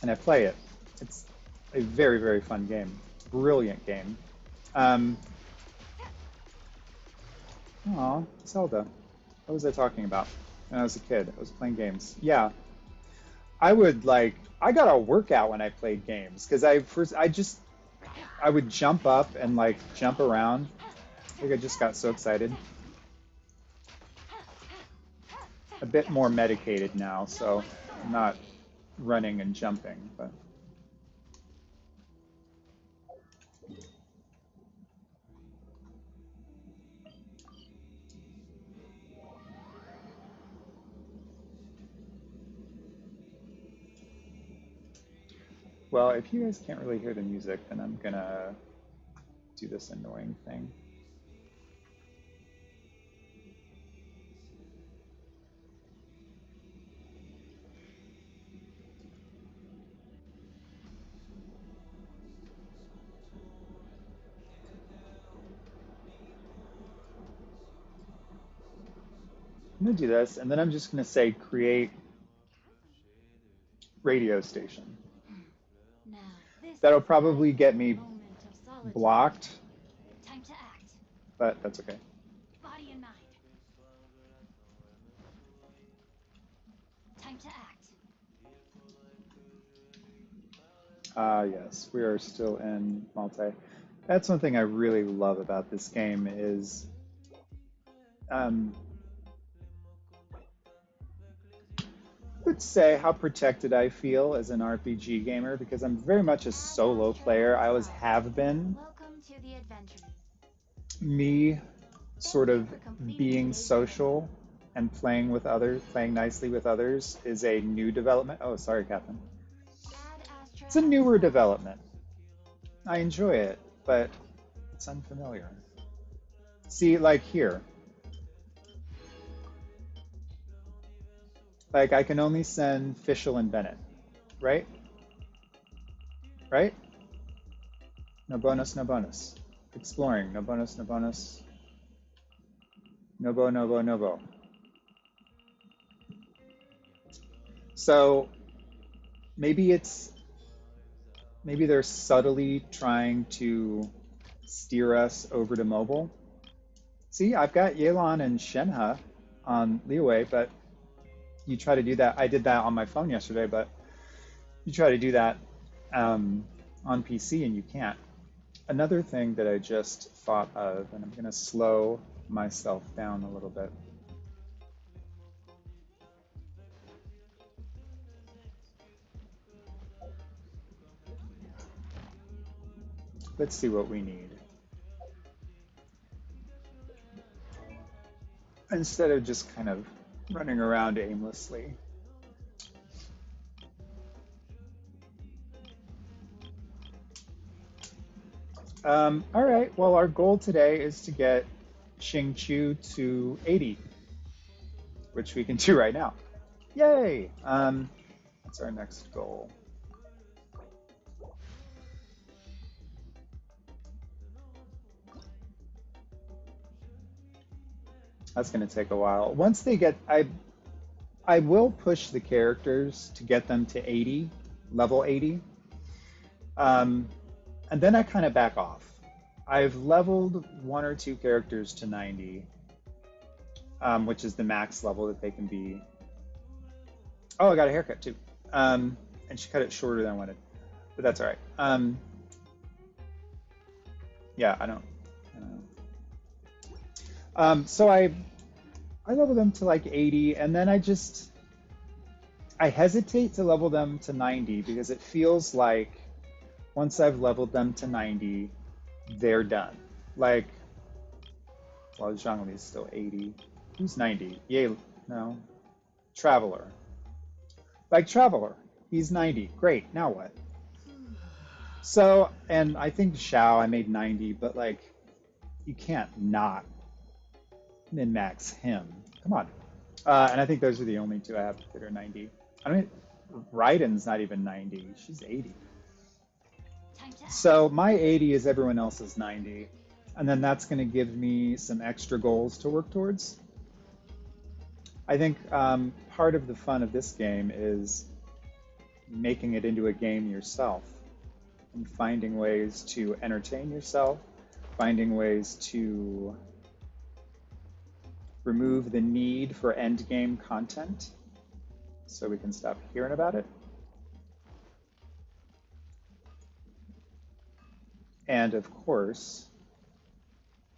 [SPEAKER 1] And I play it. It's a very, very fun game. Brilliant game. Um, Aw, Zelda. What was I talking about? When I was a kid, I was playing games. Yeah, I would like. I got a workout when I played games because I would jump up and like jump around. I think I just got so excited. A bit more medicated now, so I'm not running and jumping, but Well, if you guys can't really hear the music, then I'm gonna do this annoying thing. I'm gonna do this, and then I'm just gonna say create radio station.
[SPEAKER 3] Now, this
[SPEAKER 1] That'll
[SPEAKER 3] is my
[SPEAKER 1] probably get me
[SPEAKER 3] moment of solitude.
[SPEAKER 1] blocked,
[SPEAKER 3] Time to act.
[SPEAKER 1] but that's okay.
[SPEAKER 3] Body and mind. Time to act.
[SPEAKER 1] Ah, yes, we are still in multi. That's one thing I really love about this game is um, I would say how protected I feel as an RPG gamer because I'm very much a
[SPEAKER 3] Ad
[SPEAKER 1] solo
[SPEAKER 3] Astra
[SPEAKER 1] player. I always
[SPEAKER 3] Alpha.
[SPEAKER 1] have been.
[SPEAKER 3] Welcome to the adventure.
[SPEAKER 1] Me
[SPEAKER 3] Thank
[SPEAKER 1] sort
[SPEAKER 3] you
[SPEAKER 1] of
[SPEAKER 3] for completing
[SPEAKER 1] being
[SPEAKER 3] today's mission.
[SPEAKER 1] social and playing with others, playing nicely with others is a new development. Oh, sorry, Catherine.
[SPEAKER 3] Ad Astra
[SPEAKER 1] It's a newer
[SPEAKER 3] Alpha.
[SPEAKER 1] development. I enjoy it, but it's unfamiliar. See, like here, like I can only send Fischel and Bennett, right? Right? No bonus, no bonus. Exploring, no bonus, no bonus. Nobo, nobo, nobo. So maybe it's maybe they're subtly trying to steer us over to mobile. See, I've got Yelan and Shenhe on Leeway, but you try to do that. I did that on my phone yesterday, but you try to do that on PC and you can't. Another thing that I just thought of, and I'm going to slow myself down a little bit. Let's see what we need. Instead of just kind of running around aimlessly. All right, well, our goal today is to get Xing Chu to 80, which we can do right now. Yay! What's our next goal? That's going to take a while. Once they get, I will push the characters to get them to 80, level 80. Um, and then I kind of back off. I've leveled one or two characters to 90, which is the max level that they can be. Oh, I got a haircut too. And she cut it shorter than I wanted, but that's all right. Yeah, I don't know. So I level them to like 80, and then I hesitate to level them to 90 because it feels like once I've leveled them to 90, they're done. Like, well, Zhangli is still 80. Who's 90? Yay, no. Traveler. Like Traveler. He's 90. Great, now what? So, and I think Xiao I made 90, but like, you can't not min max him. Come on. And I think those are the only two I have that are 90. I mean, Raiden's not even 90. She's 80.
[SPEAKER 3] Time to act.
[SPEAKER 1] So my 80 is everyone else's 90. And then that's going to give me some extra goals to work towards. I think part of the fun of this game is making it into a game yourself and finding ways to entertain yourself, finding ways to remove the need for end game content so we can stop hearing about it. And of course,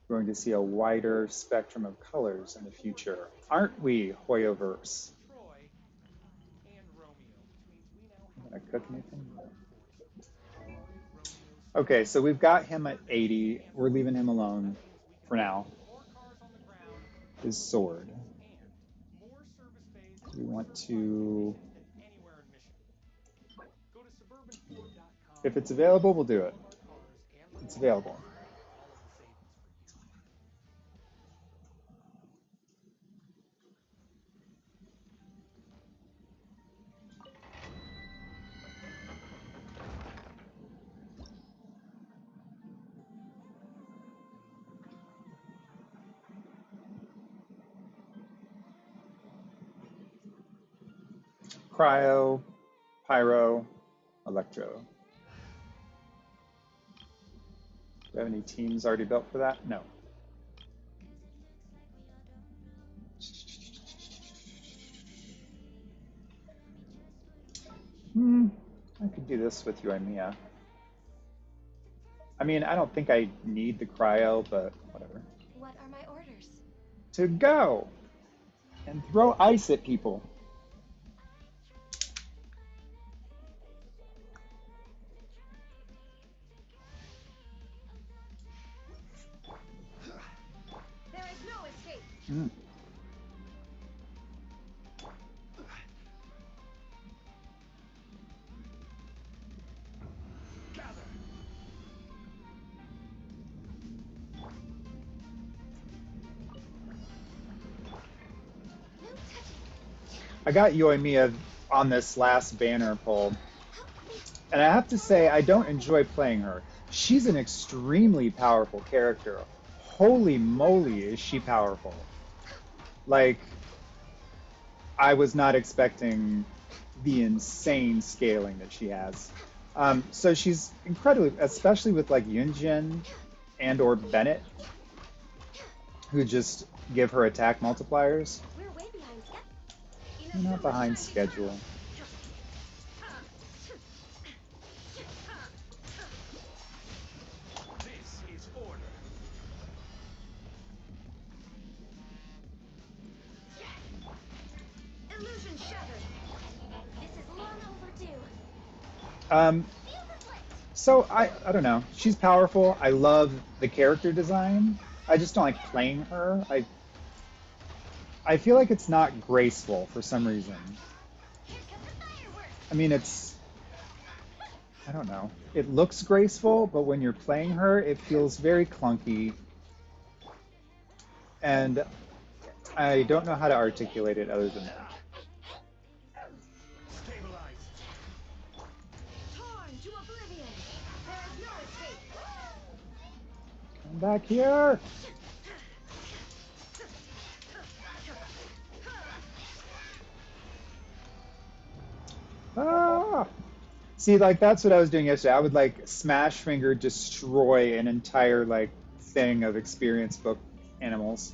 [SPEAKER 1] we're going to see a wider spectrum of colors in the future. Aren't we, Hoyoverse? Can I cook anything? Okay, so we've got him at 80. We're leaving him alone for now. His sword. Do we want to... If it's available, we'll do it.
[SPEAKER 2] More colors and
[SPEAKER 1] It's
[SPEAKER 2] levels,
[SPEAKER 1] available.
[SPEAKER 2] all of the savings for you.
[SPEAKER 1] Cryo, pyro, electro. Do we have any teams already built for that? No. Hmm. I could do this with you and Mia. I mean, I don't think I need the cryo, but whatever.
[SPEAKER 3] What are my orders?
[SPEAKER 1] To go and throw ice at people.
[SPEAKER 4] There is no escape.
[SPEAKER 1] Mm.
[SPEAKER 2] Gather.
[SPEAKER 3] No touching.
[SPEAKER 1] I got Yoimiya on this last banner pull, and I have to say, I don't enjoy playing her. She's an extremely powerful character. Holy moly, is she powerful! Like, I was not expecting the insane scaling that she has. So she's incredibly, especially with like Yunjin and or Bennett, who just give her attack multipliers.
[SPEAKER 3] We're way behind schedule.
[SPEAKER 1] You're not behind schedule.
[SPEAKER 2] This is order.
[SPEAKER 4] Illusion shattered.
[SPEAKER 3] This is long overdue.
[SPEAKER 1] Um,
[SPEAKER 3] Feel the blight.
[SPEAKER 1] so I don't know. She's powerful. I love the character design. I just don't like playing her. I feel like it's not graceful for some reason.
[SPEAKER 3] Here comes the fireworks.
[SPEAKER 1] I mean, I don't know. It looks graceful, but when you're playing her, it feels very clunky. And I don't know how to articulate it other than that.
[SPEAKER 2] Stabilize.
[SPEAKER 4] Torn to oblivion. There is no escape.
[SPEAKER 1] Come back here! Ah! See, like that's what I was doing yesterday. I would like smash finger destroy an entire like thing of experience book animals,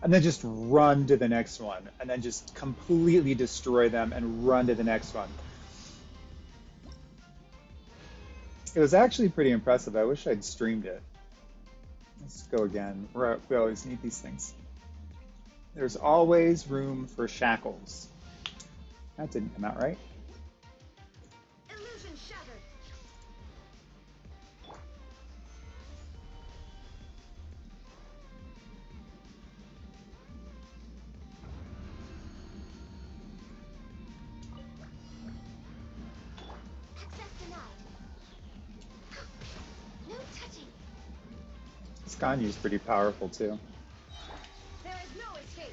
[SPEAKER 1] and then just run to the next one, and then just completely destroy them and run to the next one. It was actually pretty impressive. I wish I'd streamed it. Let's go again. We always need these things. There's always room for shackles. That didn't come out right.
[SPEAKER 4] Illusion shattered.
[SPEAKER 3] Access denied. No touching.
[SPEAKER 1] Skanyu's pretty powerful too.
[SPEAKER 4] There is no escape.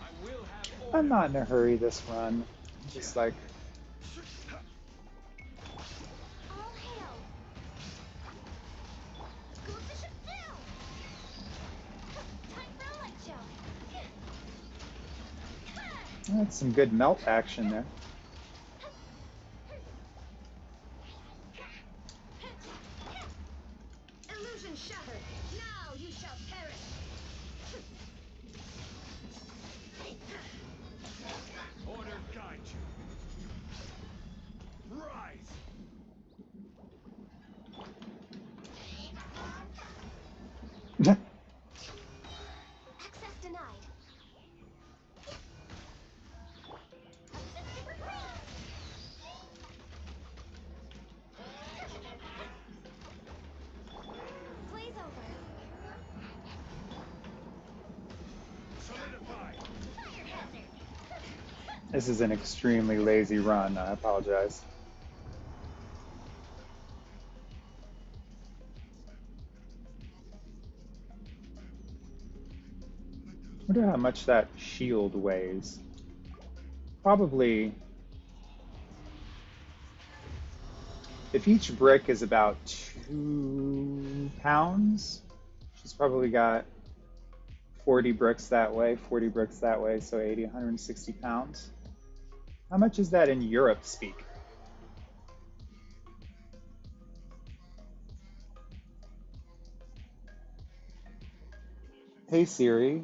[SPEAKER 2] I will have order.
[SPEAKER 1] I'm not in a hurry this run. Just like
[SPEAKER 3] All hail. Go to ship down. Time for a light show.
[SPEAKER 1] that's some good melt action there.
[SPEAKER 4] Illusion shattered. Now you shall perish.
[SPEAKER 2] Order guide you. Rise.
[SPEAKER 3] Access denied. Access super free. Blaze over.
[SPEAKER 1] This is an extremely lazy run. I apologize. Wonder how much that shield weighs. Probably, if each brick is about 2 pounds, she's probably got 40 bricks that way, 40 bricks that way, so 80, 160 pounds. How much is that in Europe speak? Hey Siri,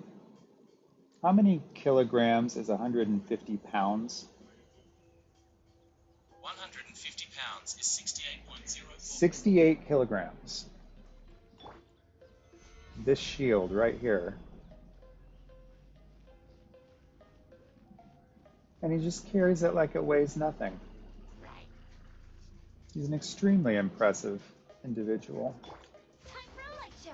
[SPEAKER 1] how many kilograms is 150 pounds?
[SPEAKER 5] 150 pounds is 68.04.
[SPEAKER 1] 68 kilograms. This shield right here. And he just carries it like it weighs nothing. He's an extremely impressive individual.
[SPEAKER 3] Time for a light show.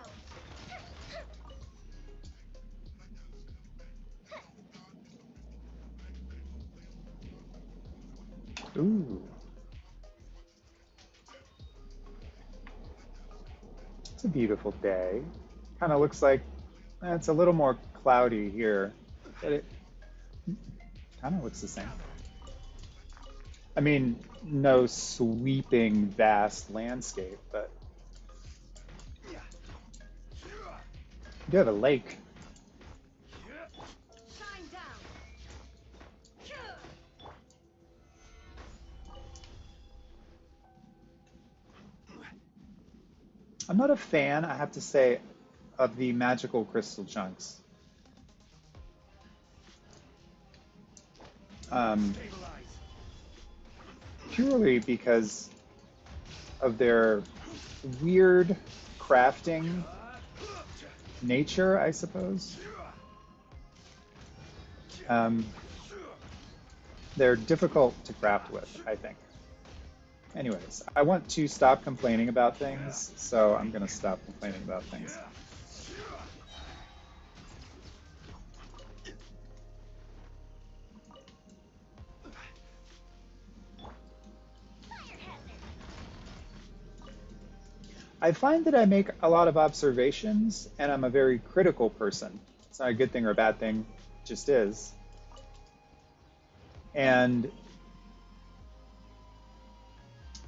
[SPEAKER 1] Ooh. It's a beautiful day. Kind of looks like it's a little more cloudy here, but it kind of looks the same. I mean, no sweeping, vast landscape, but you have a lake.
[SPEAKER 3] Shine down.
[SPEAKER 1] I'm not a fan, I have to say, of the magical crystal chunks. Um, Purely because of their weird crafting nature, I suppose. Um, they're difficult to craft with, I think. Anyways, I want to stop complaining about things, so I'm going to stop complaining about things. I find that I make a lot of observations, and I'm a very critical person. It's not a good thing or a bad thing, it just is. And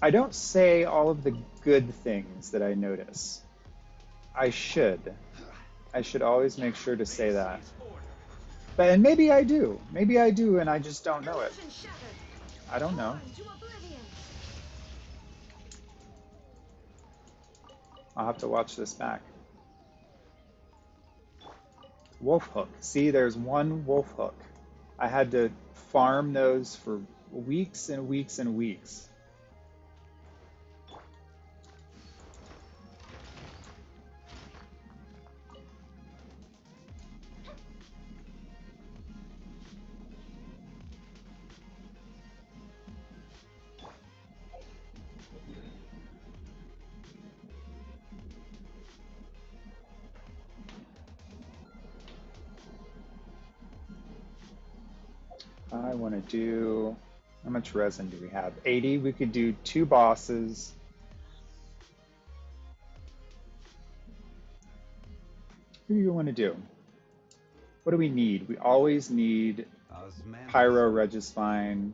[SPEAKER 1] I don't say all of the good things that I notice. I should. I should always make sure to say that. But and maybe I do. Maybe I do, and I just don't know it.
[SPEAKER 3] Illusion shattered.
[SPEAKER 1] I don't know.
[SPEAKER 3] Torn to oblivion.
[SPEAKER 1] I'll have to watch this back. Wolf hook. See, there's one wolf hook. I had to farm those for weeks and weeks and weeks. I want to do, how much resin do we have? 80. We could do 2 bosses. Who do you want to do? What do we need? We always need Pyro Regispine.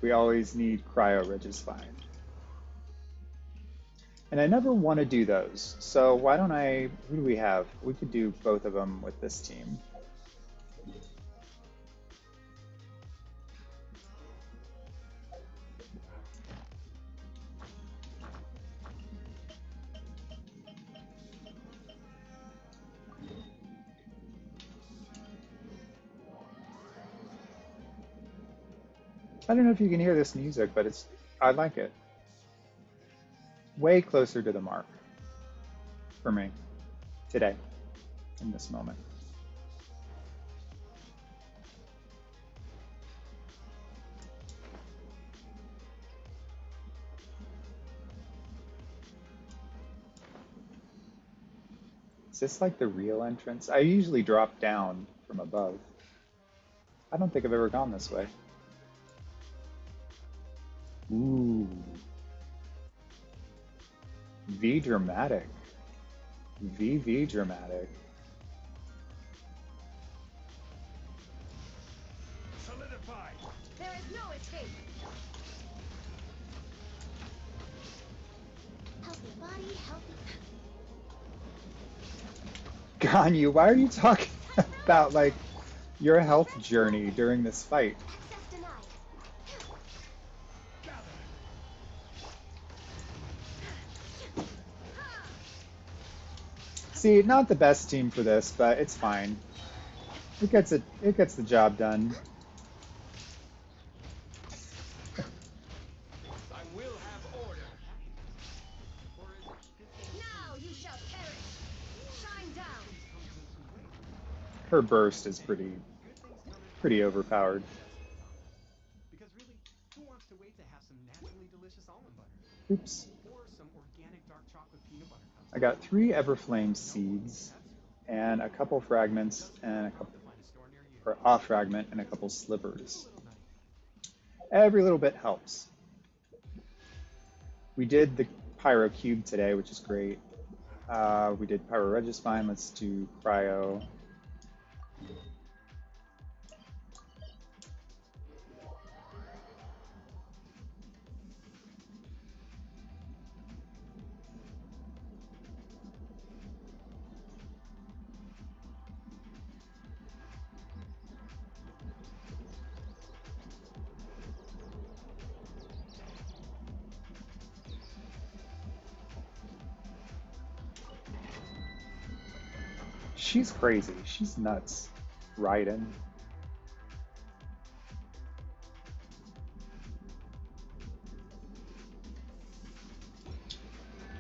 [SPEAKER 1] We always need Cryo Regispine. And I never want to do those. So why don't I, who do we have? We could do both of them with this team. I don't know if you can hear this music, but I like it. Way closer to the mark for me today, in this moment. Is this like the real entrance? I usually drop down from above. I don't think I've ever gone this way. Ooh. V dramatic. VV dramatic.
[SPEAKER 5] Solidify.
[SPEAKER 3] There is no escape. Healthy body, healthy.
[SPEAKER 1] Ganyu, why are you talking about like your health journey during this fight?
[SPEAKER 3] Access denied.
[SPEAKER 1] See, not the best team for this, but it's fine. It gets the job done.
[SPEAKER 5] I will have order.
[SPEAKER 3] Now you shall perish. Shine down.
[SPEAKER 1] Her burst is pretty overpowered.
[SPEAKER 5] Because really, who wants to wait to have some naturally delicious almond butter?
[SPEAKER 1] Oops.
[SPEAKER 5] Or some organic dark chocolate peanut butter cups?
[SPEAKER 1] I got 3 Everflame seeds and a couple fragments and a couple, or a fragment and a couple slivers. Every little bit helps. We did the Pyro Cube today, which is great. We did Pyro Registine. Let's do Cryo. She's crazy. She's nuts. Raiden.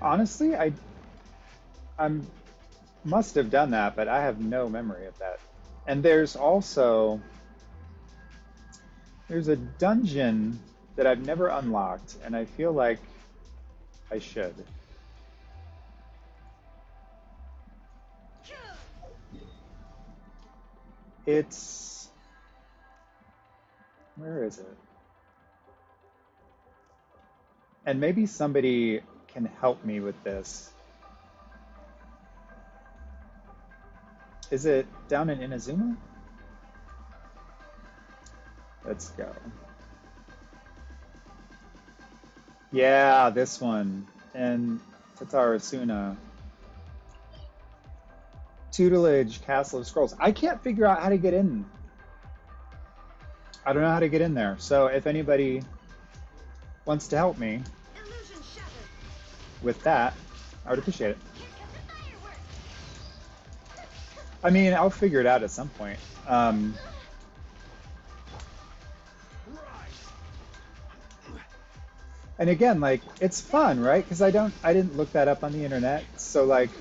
[SPEAKER 1] Honestly, I'm must have done that, but I have no memory of that. And there's a dungeon that I've never unlocked, and I feel like I should. It's where is it? And maybe somebody can help me with this. Is it down in Inazuma? Let's go. Yeah, this one. And Tatarasuna. Tutelage, Castle of Scrolls. I can't figure out how to get in. I don't know how to get in there. So if anybody wants to help me
[SPEAKER 3] Illusion shattered.
[SPEAKER 1] with that, I would appreciate it.
[SPEAKER 3] Here comes the fireworks.
[SPEAKER 1] I mean, I'll figure it out at some point. And again, like, it's fun, right? Because I didn't look that up on the internet. So like,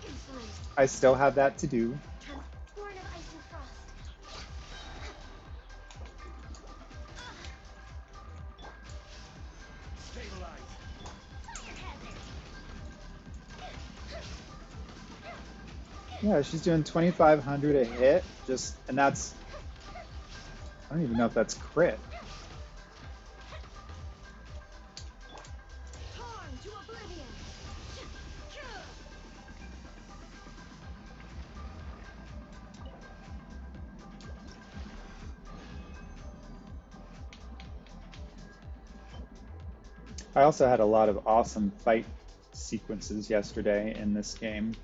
[SPEAKER 3] Insolent.
[SPEAKER 1] I still have that to do.
[SPEAKER 3] Born of ice and frost.
[SPEAKER 5] Stabilize.
[SPEAKER 1] Yeah, she's doing 2,500 a hit. And that's, I don't even know if that's crit.
[SPEAKER 3] Torn to oblivion.
[SPEAKER 1] I also had a lot of awesome fight sequences yesterday in this game.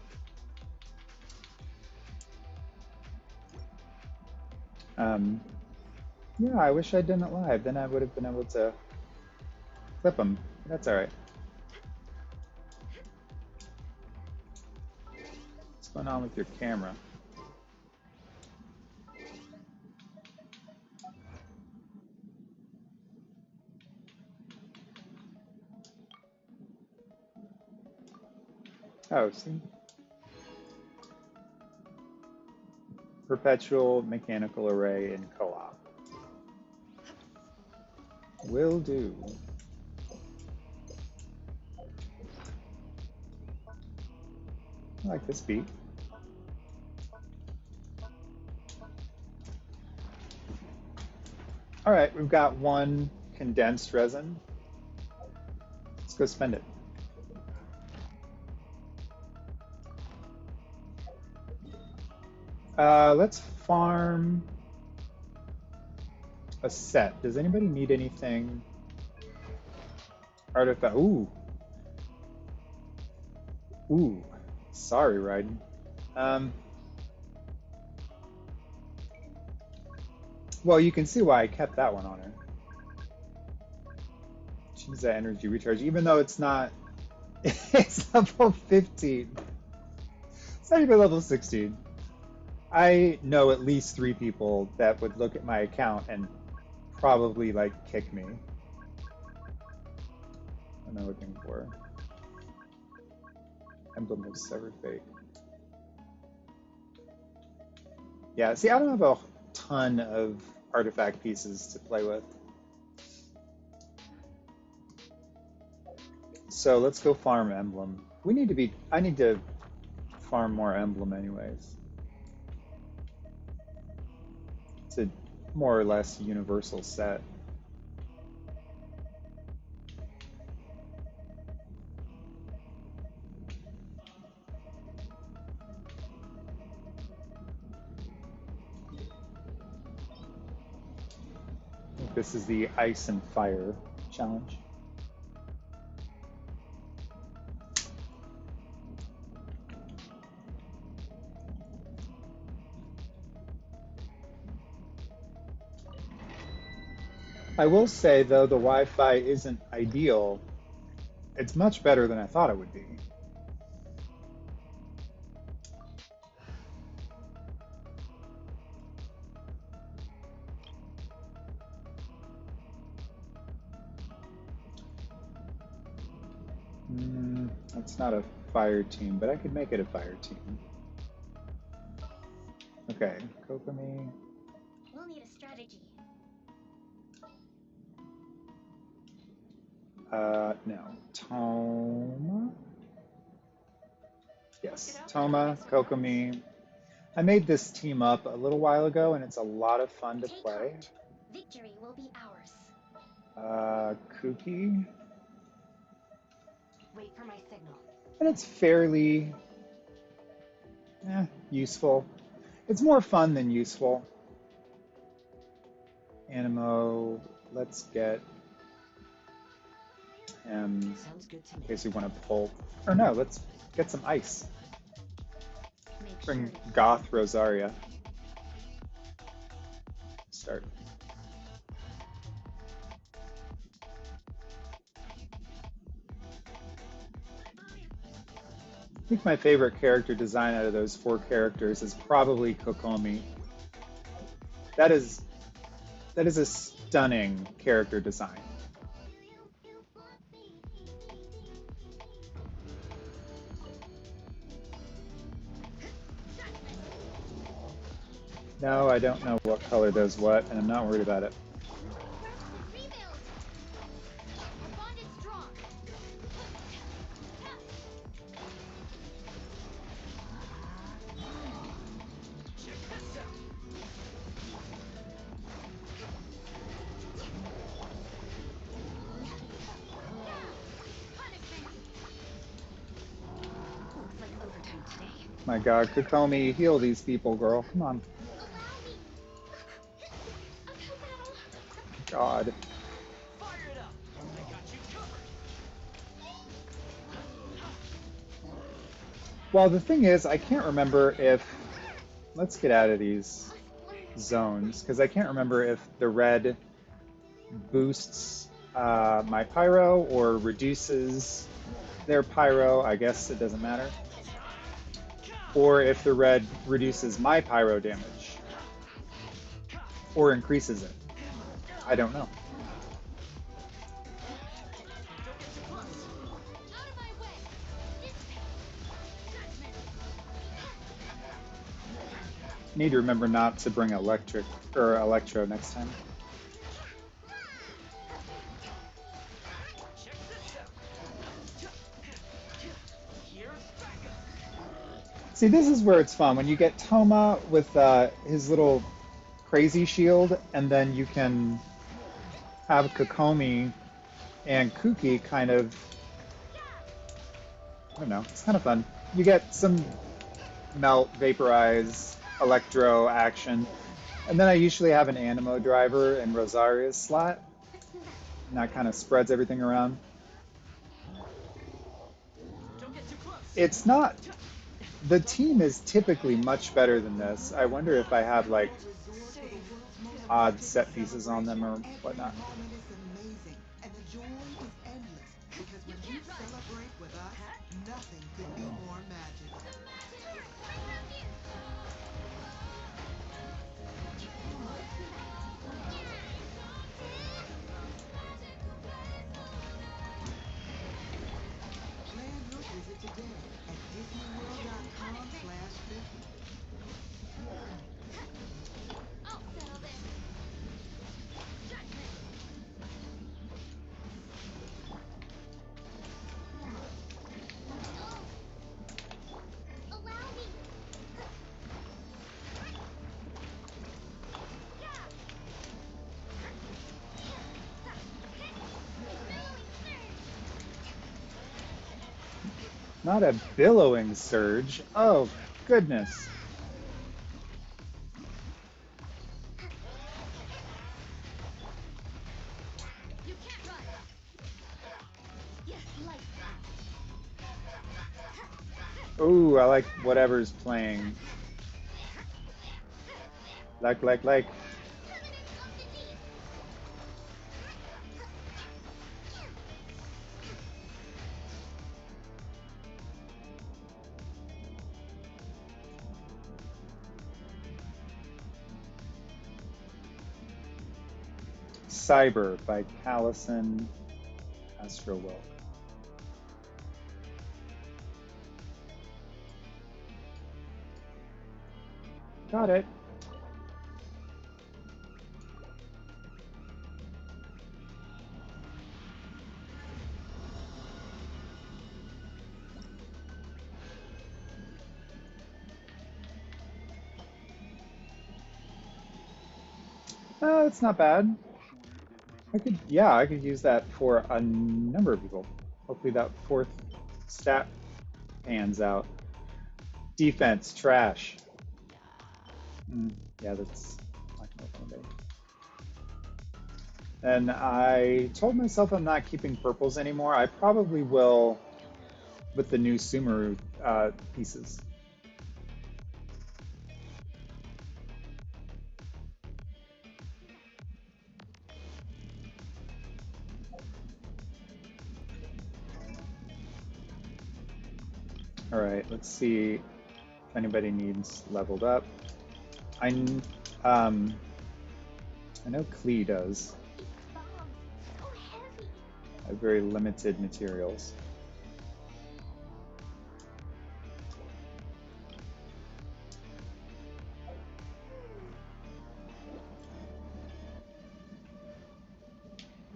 [SPEAKER 1] Yeah, I wish I'd done it live. Then I would have been able to clip them. That's all right. What's going on with your camera? Oh, see? Perpetual mechanical array in co-op. Will do. I like this beat. All right, we've got one condensed resin. Let's go spend it. Let's farm a set. Does anybody need anything? Artifact. Ooh. Ooh. Sorry, Ryden. Well, you can see why I kept that one on her. Choose that energy recharge, even though it's not. It's level 15. It's not even level 16. I know at least 3 people that would look at my account and probably like kick me. What am I looking for? Emblem of Severed Fate. Yeah, see, I don't have a ton of artifact pieces to play with. So let's go farm emblem. I need to farm more emblem anyways. It's a more or less universal set. I think this is the Ice and Fire challenge. I will say, though, the Wi-Fi isn't ideal. It's much better than I thought it would be. It's not a fire team, but I could make it a fire team. Okay, Kokomi.
[SPEAKER 3] We'll need a strategy.
[SPEAKER 1] No. Toma? Yes, Toma, Kokomi. I made this team up a little while ago, and it's a lot of fun to play.
[SPEAKER 3] Victory will be ours.
[SPEAKER 1] Kuki.
[SPEAKER 4] Wait for my signal.
[SPEAKER 1] And it's fairly useful. It's more fun than useful. Animo, let's get
[SPEAKER 4] Sounds good to me.
[SPEAKER 1] in case we want to pull. Or no, let's get some ice. Bring Goth Rosaria. Start. I think my favorite character design out of those 4 characters is probably Kokomi. That is a stunning character design. No, I don't know what color does what, and I'm not worried about it. My God, Kokomi, heal these people, girl. Come on. God. Well, the thing is, I can't remember if... Let's get out of these zones, because I can't remember if the red boosts my pyro or reduces their pyro. I guess it doesn't matter. Or if the red reduces my pyro damage or increases it. I don't know. Need to remember not to bring electric or electro next time. See, this is where it's fun. When you get Toma with his little crazy shield, and then you can have Kokomi and Kuki kind of, I don't know, it's kind of fun. You get some melt, vaporize, electro action. And then I usually have an Animo driver in Rosaria's slot, and that kind of spreads everything around.
[SPEAKER 5] Don't get too close.
[SPEAKER 1] It's not, the team is typically much better than this. I wonder if I have like
[SPEAKER 6] Resort for the world's most
[SPEAKER 1] odd
[SPEAKER 6] legendary
[SPEAKER 1] set pieces on them
[SPEAKER 6] celebration.
[SPEAKER 1] or
[SPEAKER 6] Every
[SPEAKER 1] whatnot.
[SPEAKER 6] moment is amazing, and the joy is endless. Because when you celebrate with us, nothing could be more magical. Plan your visit today at DisneyWorld.com/50.
[SPEAKER 3] I'll settle this. Judgment. Allow me.
[SPEAKER 1] Not a billowing surge. Oh, goodness.
[SPEAKER 3] You can't run. Yes, like
[SPEAKER 1] Ooh, I like whatever's playing. Like.
[SPEAKER 3] of the deep.
[SPEAKER 1] Cyber by Callison Astro Wilk. Got it. It's not bad. I could use that for a number of people. Hopefully that fourth stat pans out. Defense, trash. Yeah, that's not gonna work one day. And I told myself I'm not keeping purples anymore. I probably will with the new Sumeru pieces. All right, let's see if anybody needs leveled up. I, um, I know Klee does.
[SPEAKER 3] These bombs, so heavy.
[SPEAKER 1] I have very limited materials.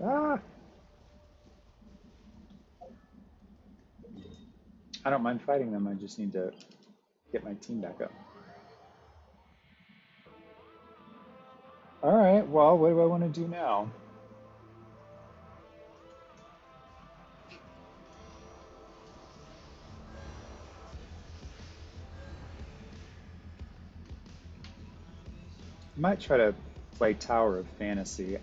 [SPEAKER 1] Ah! I don't mind fighting them. I just need to get my team back up. All right, well, what do I want to do now? I might try to play Tower of Fantasy.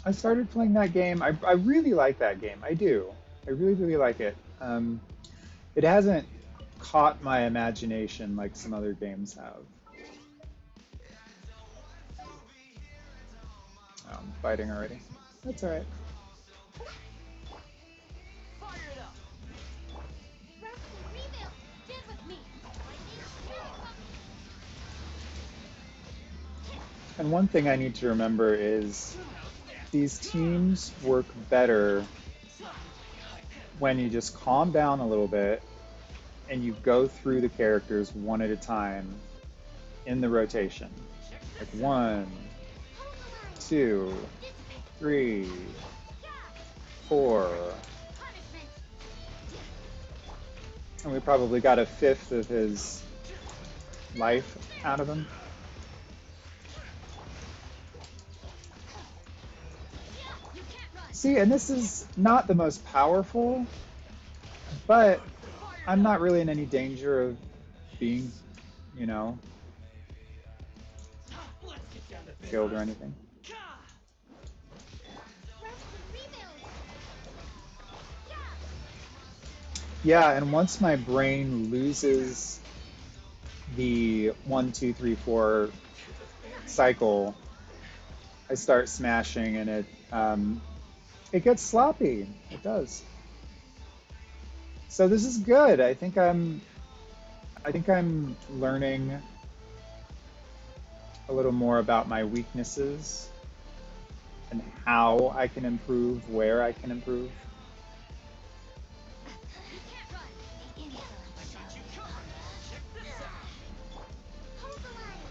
[SPEAKER 1] I started playing that game. I really like that game. I do. I really, really like it. It hasn't caught my imagination like some other games have. Oh, I'm fighting already. That's all right.
[SPEAKER 5] Fire it up.
[SPEAKER 3] Rest and rebuild. Stand with me. Lightning, miracle.
[SPEAKER 1] And one thing I need to remember is these teams work better when you just calm down a little bit and you go through the characters one at a time in the rotation. Like 1,
[SPEAKER 3] Hold the line.
[SPEAKER 1] 2,
[SPEAKER 3] Dissipate.
[SPEAKER 1] 3,
[SPEAKER 3] Yeah.
[SPEAKER 1] 4.
[SPEAKER 3] Punishment.
[SPEAKER 1] And we probably got a fifth of his life out of him. See, and this is not the most powerful, but I'm not really in any danger of being, you know,
[SPEAKER 5] Let's get down to
[SPEAKER 1] killed or
[SPEAKER 5] business.
[SPEAKER 1] anything.
[SPEAKER 3] Rest and rebuild. Yeah.
[SPEAKER 1] Yeah, and once my brain loses the 1, 2, 3, 4 cycle, I start smashing, and it gets sloppy. It does. So this is good. I think I'm learning a little more about my weaknesses and how I can improve, where I can improve.
[SPEAKER 3] You can't run. The insolent shall be punished. Check this out. Hold the line.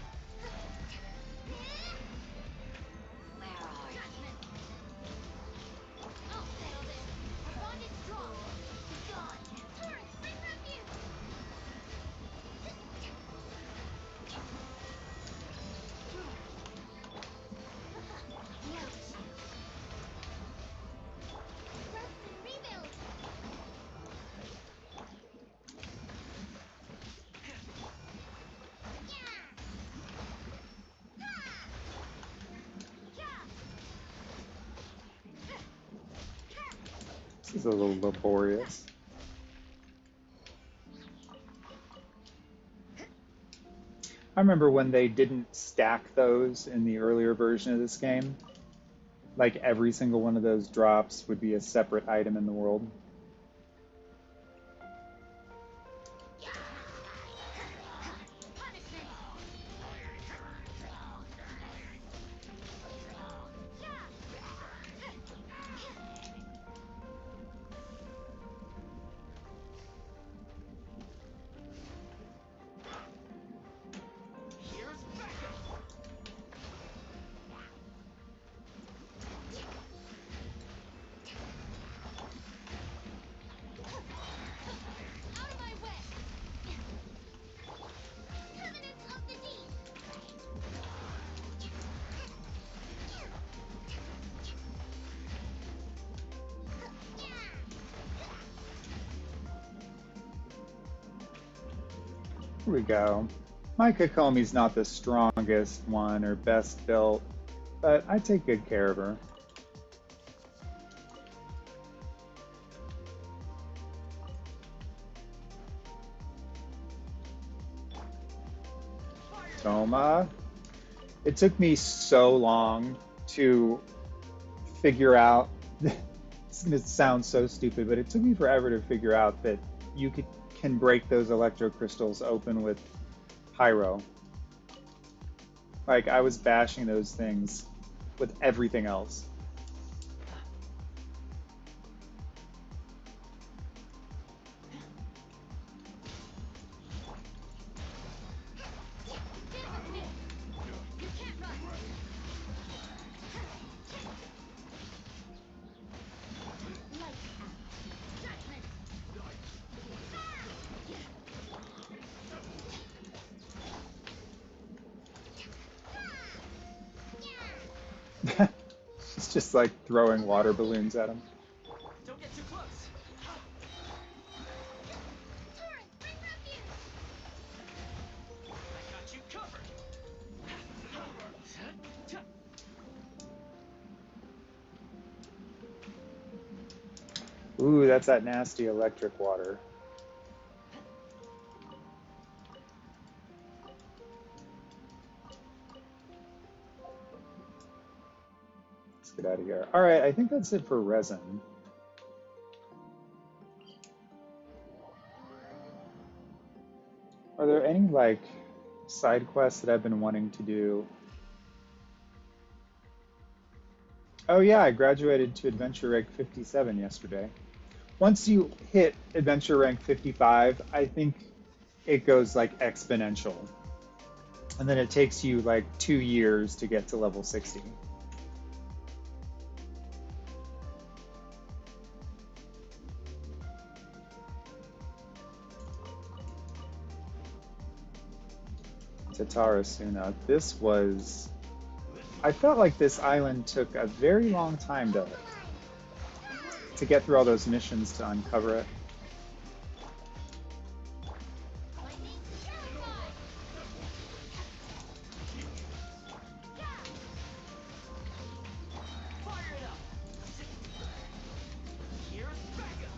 [SPEAKER 3] Where are you? I'll settle this. Bond is strong. Be gone. Torrent, bring refuge. Note you. Rest and rebuild.
[SPEAKER 1] This is a little laborious. I remember when they didn't stack those in the earlier version of this game. Like every single one of those drops would be a separate item in the world.
[SPEAKER 3] Punishment.
[SPEAKER 5] Here's backup.
[SPEAKER 3] Out of my way. Covenants of the deep.
[SPEAKER 1] Here we go. My Kokomi's not the strongest one or best built, but I take good care of her. Toma. It took me so long to figure out. It's going to sound so stupid, but it took me forever to figure out that can break those electro crystals open with pyro. Like I was bashing those things with everything else.
[SPEAKER 3] Stand with me. You can't run. Lights out. Judgment.
[SPEAKER 1] She's just like throwing water balloons at him.
[SPEAKER 5] Don't get too close.
[SPEAKER 3] Torrent, bring refuge.
[SPEAKER 5] I got you covered.
[SPEAKER 1] Ooh, that's that nasty electric water. Let's get out of here. All right, I think that's it for resin. Are there any like side quests that I've been wanting to do? Oh yeah, I graduated to adventure rank 57 yesterday. Once you hit adventure rank 55, I think it goes like exponential. And then it takes you like 2 years to get to level 60. Tatarasuna. This was. I felt like this island took a very long time to to get through all those missions to uncover it.
[SPEAKER 3] Lightning Purify!
[SPEAKER 2] Fire it up! Here's backup!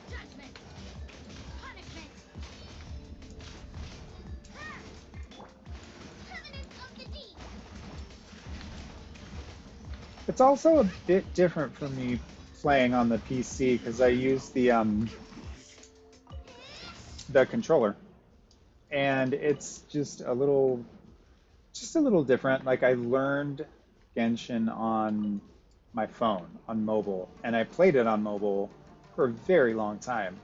[SPEAKER 3] Judgment! Punishment! Covenant of the Deep!
[SPEAKER 1] It's also a bit different for me playing on the PC because I use the controller, and it's just a little different. Like I learned Genshin on my phone on mobile, and I played it on mobile for a very long time.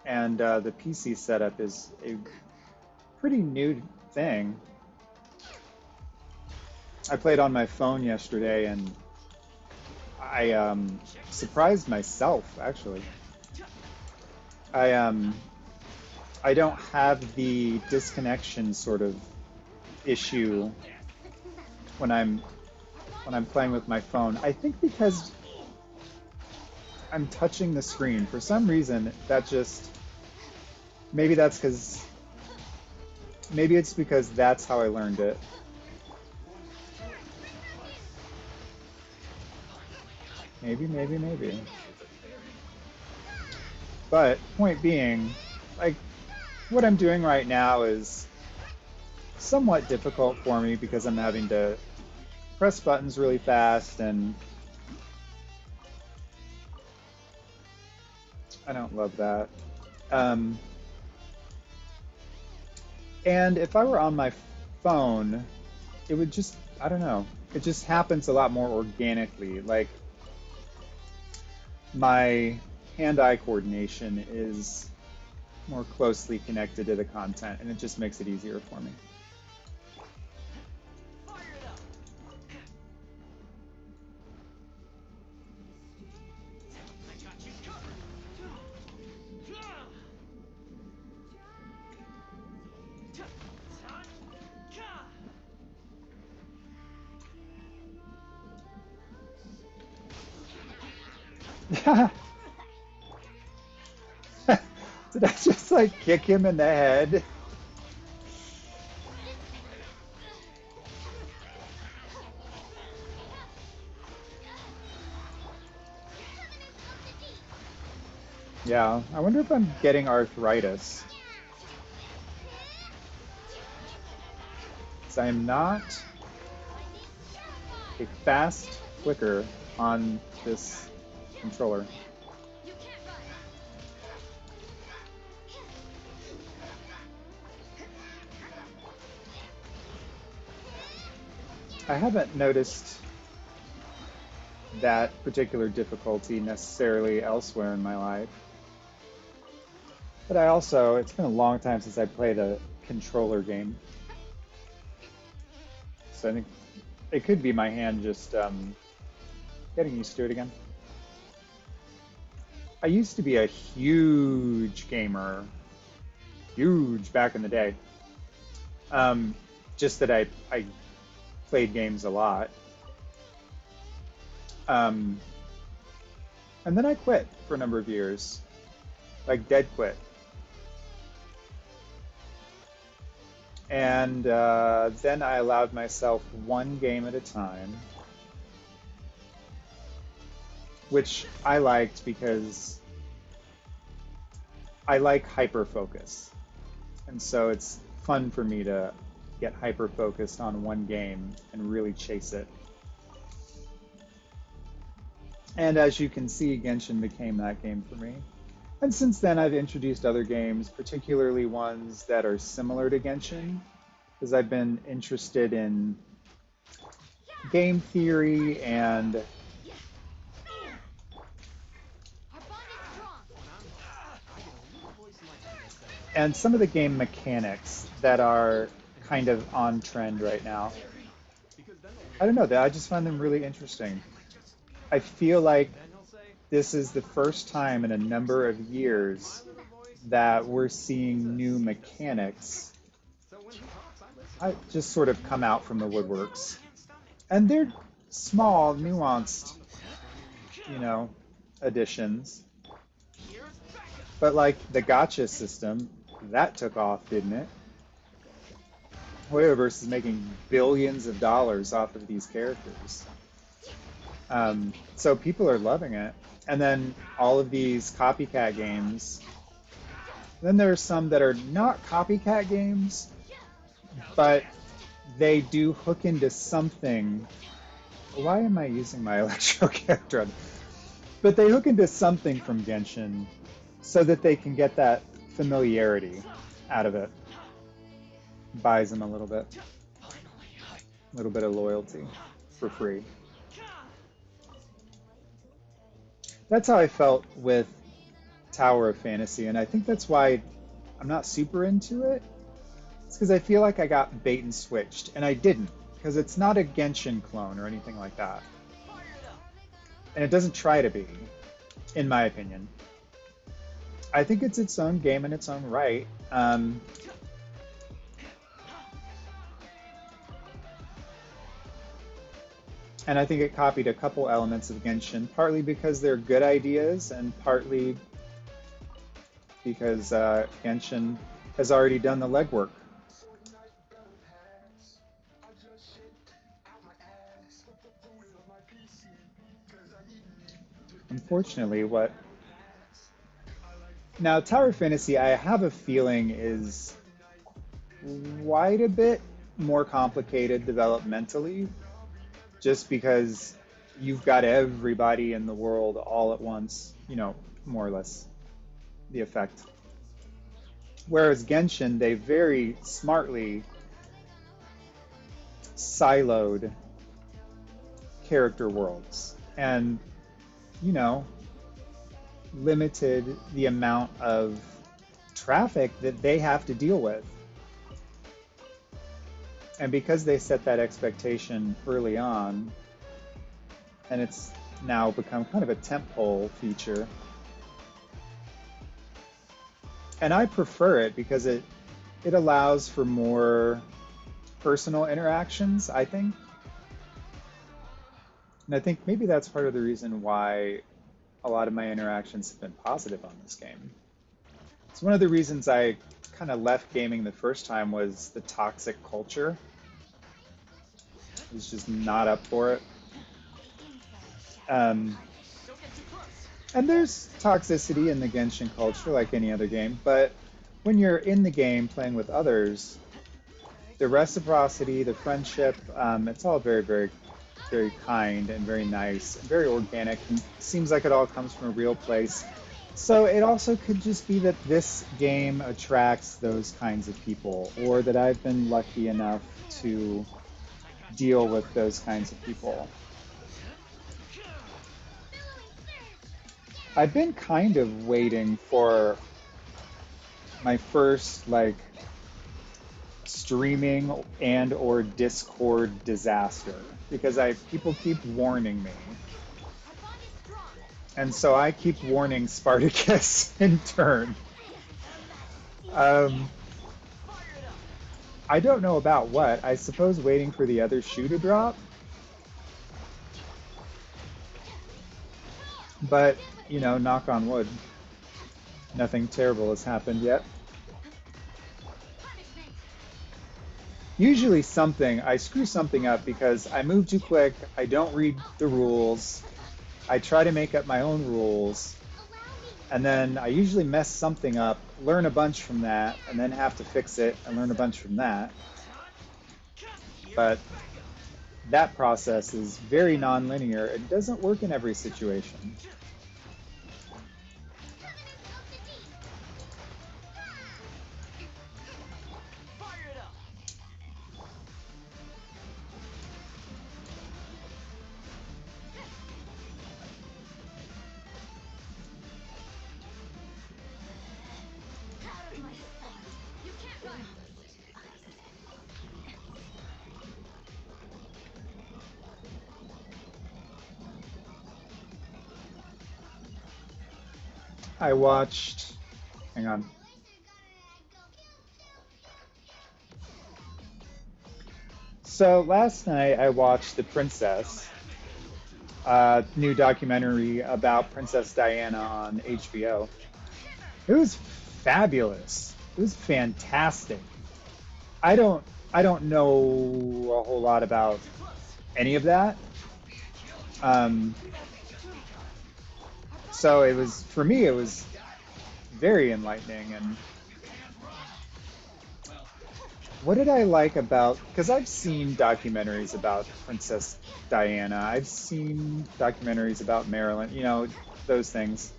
[SPEAKER 1] And the PC setup is a pretty new thing. I played on my phone yesterday, and I surprised myself actually. I I don't have the disconnection sort of issue when I'm playing with my phone. I think because I'm touching the screen for some reason. That just maybe that's because maybe it's because that's how I learned it. Maybe. But point being, like what I'm doing right now is somewhat difficult for me because I'm having to press buttons really fast, and I don't love that. Um, and if I were on my phone, it would just, I don't know, it just happens a lot more organically. Like my hand-eye coordination is more closely connected to the content, and it just makes it easier for me.
[SPEAKER 2] Fire it up! I got you covered!
[SPEAKER 1] Did I just like kick him in the head? Yeah, I wonder if I'm getting arthritis. 'Cause I am not a fast clicker on this controller.
[SPEAKER 3] You can't run!
[SPEAKER 1] I haven't noticed that particular difficulty necessarily elsewhere in my life. But I also, it's been a long time since I played a controller game. So I think it could be my hand just getting used to it again. I used to be a huge gamer, huge back in the day. Um, just that I played games a lot. Um, and then I quit for a number of years, like dead quit. And then I allowed myself one game at a time, which I liked because I like hyper focus. And so it's fun for me to get hyper focused on one game and really chase it. And as you can see, Genshin became that game for me. And since then, I've introduced other games, particularly ones that are similar to Genshin, because I've been interested in game theory
[SPEAKER 3] Our bond is strong!
[SPEAKER 5] I get a little voice in my head that says,
[SPEAKER 1] and some of the game mechanics that are kind of on trend right now.
[SPEAKER 5] because then they'll
[SPEAKER 1] I don't know, I just find them really interesting. I feel like
[SPEAKER 5] then he'll say,
[SPEAKER 1] this is the first time in a number of years
[SPEAKER 5] my little voice.
[SPEAKER 1] that we're seeing new mechanics
[SPEAKER 5] So when he talks, I listen.
[SPEAKER 1] I just sort of come out from the woodworks.
[SPEAKER 5] And stomach.
[SPEAKER 1] And they're small, nuanced,
[SPEAKER 5] On the planet.
[SPEAKER 1] you know, additions.
[SPEAKER 5] Here's Becca.
[SPEAKER 1] But like the gotcha system, that took off, didn't it? Hoyoverse is making billions of dollars off of these characters. So people are loving it. And then all of these copycat games. Then there are some that are not copycat games, but they do hook into something. Why am I using my electro character? But they hook into something from Genshin so that they can get that familiarity out of it. Buys them a little bit of loyalty for free. That's how I felt with Tower of Fantasy, and I think that's why I'm not super into it. It's because I feel like I got bait and switched, and I didn't, because it's not a Genshin clone or anything like that. And it doesn't try to be, in my opinion. I think it's its own game in its own right. And I think it copied a couple elements of Genshin, partly because they're good ideas, and partly because Genshin has already done the legwork. Unfortunately, what now Tower Fantasy, I have a feeling is quite a bit more complicated developmentally, just because you've got everybody in the world all at once, more or less the effect. Whereas Genshin, they very smartly siloed character worlds and, limited the amount of traffic that they have to deal with. And because they set that expectation early on, and it's now become kind of a tentpole feature. And I prefer it because it allows for more personal interactions, I think. And I think maybe that's part of the reason why a lot of my interactions have been positive on this game. It's one of the reasons I kind of left gaming the first time was the toxic culture. I was just not up for it. And there's toxicity in the Genshin culture like any other game, but when you're in the game playing with others, the reciprocity, the friendship, it's all very, very, very kind and very nice and very organic, and seems like it all comes from a real place. So it also could just be that this game attracts those kinds of people, or that I've been lucky enough to deal with those kinds of people. I've been kind of waiting for my first streaming and or Discord disaster because people keep warning me. And so I keep warning Spartacus in turn. I don't know about what. I suppose waiting for the other shoe to drop. But, knock on wood, nothing terrible has happened yet. Usually I screw something up because I move too quick, I don't read the rules, I try to make up my own rules, and then I usually mess something up, learn a bunch from that, and then have to fix it and learn a bunch from that. But that process is very non-linear. It doesn't work in every situation. I watched, hang Hang on. So last night I watched The Princess, new documentary about Princess Diana on HBO. It was fabulous. It was fantastic. I don't I don't know a whole lot about any of that. Um, so it was for me it was very enlightening. And what did I like about, because I've seen documentaries about Princess Diana. I've seen documentaries about Marilyn, those things.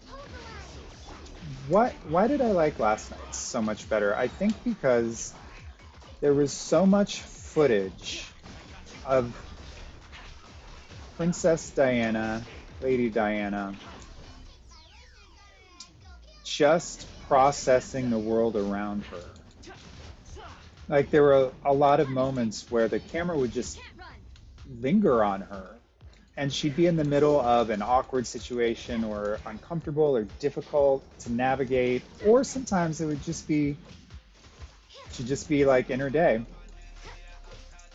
[SPEAKER 1] Why did I like last night so much better? I think because there was so much footage of Princess Diana, Lady Diana, just processing the world around her. Like there were a lot of moments where the camera would just linger on her, and she'd be in the middle of an awkward situation or uncomfortable or difficult to navigate, or sometimes it would just be she'd just be like in her day.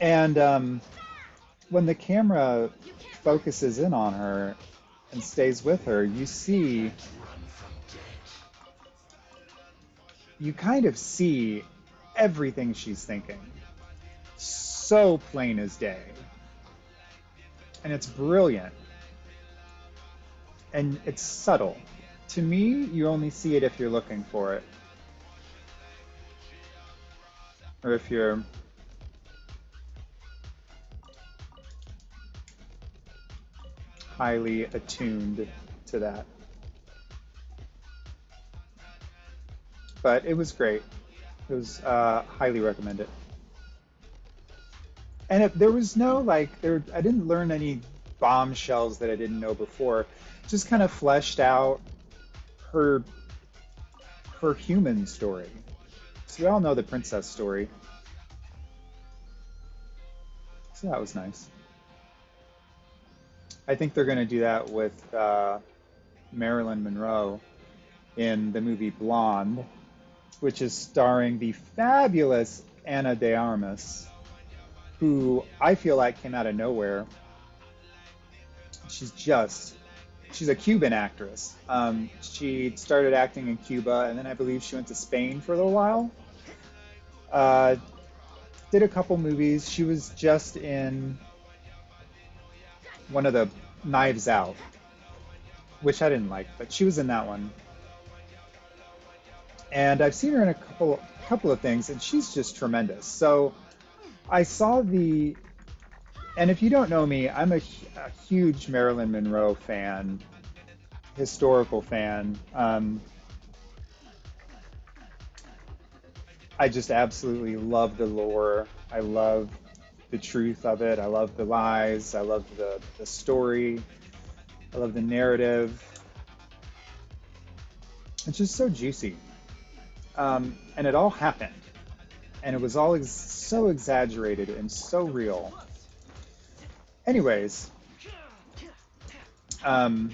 [SPEAKER 1] And when the camera focuses in on her and stays with her, you kind of see everything she's thinking, so plain as day, and it's brilliant and it's subtle. To me, you only see it if you're looking for it, or if you're highly attuned to that. But it was great. It was highly recommended. And there was no like there. I didn't learn any bombshells that I didn't know before. Just kind of fleshed out her her human story. So we all know the princess story. So that was nice. I think they're going to do that with Marilyn Monroe in the movie Blonde, which is starring the fabulous Ana de Armas, who I feel like came out of nowhere. She's a Cuban actress. She started acting in Cuba, and then I believe she went to Spain for a little while. Uh, did a couple movies. She was just in one of the Knives Out, which I didn't like, but she was in that one. And I've seen her in a couple of things, and she's just tremendous. So I saw and if you don't know me, I'm a huge Marilyn Monroe fan, historical fan. I just absolutely love the lore. I love the truth of it. I love the lies. I love the story. I love the narrative. It's just so juicy. And it all happened. And it was all so exaggerated and so real. Anyways, um,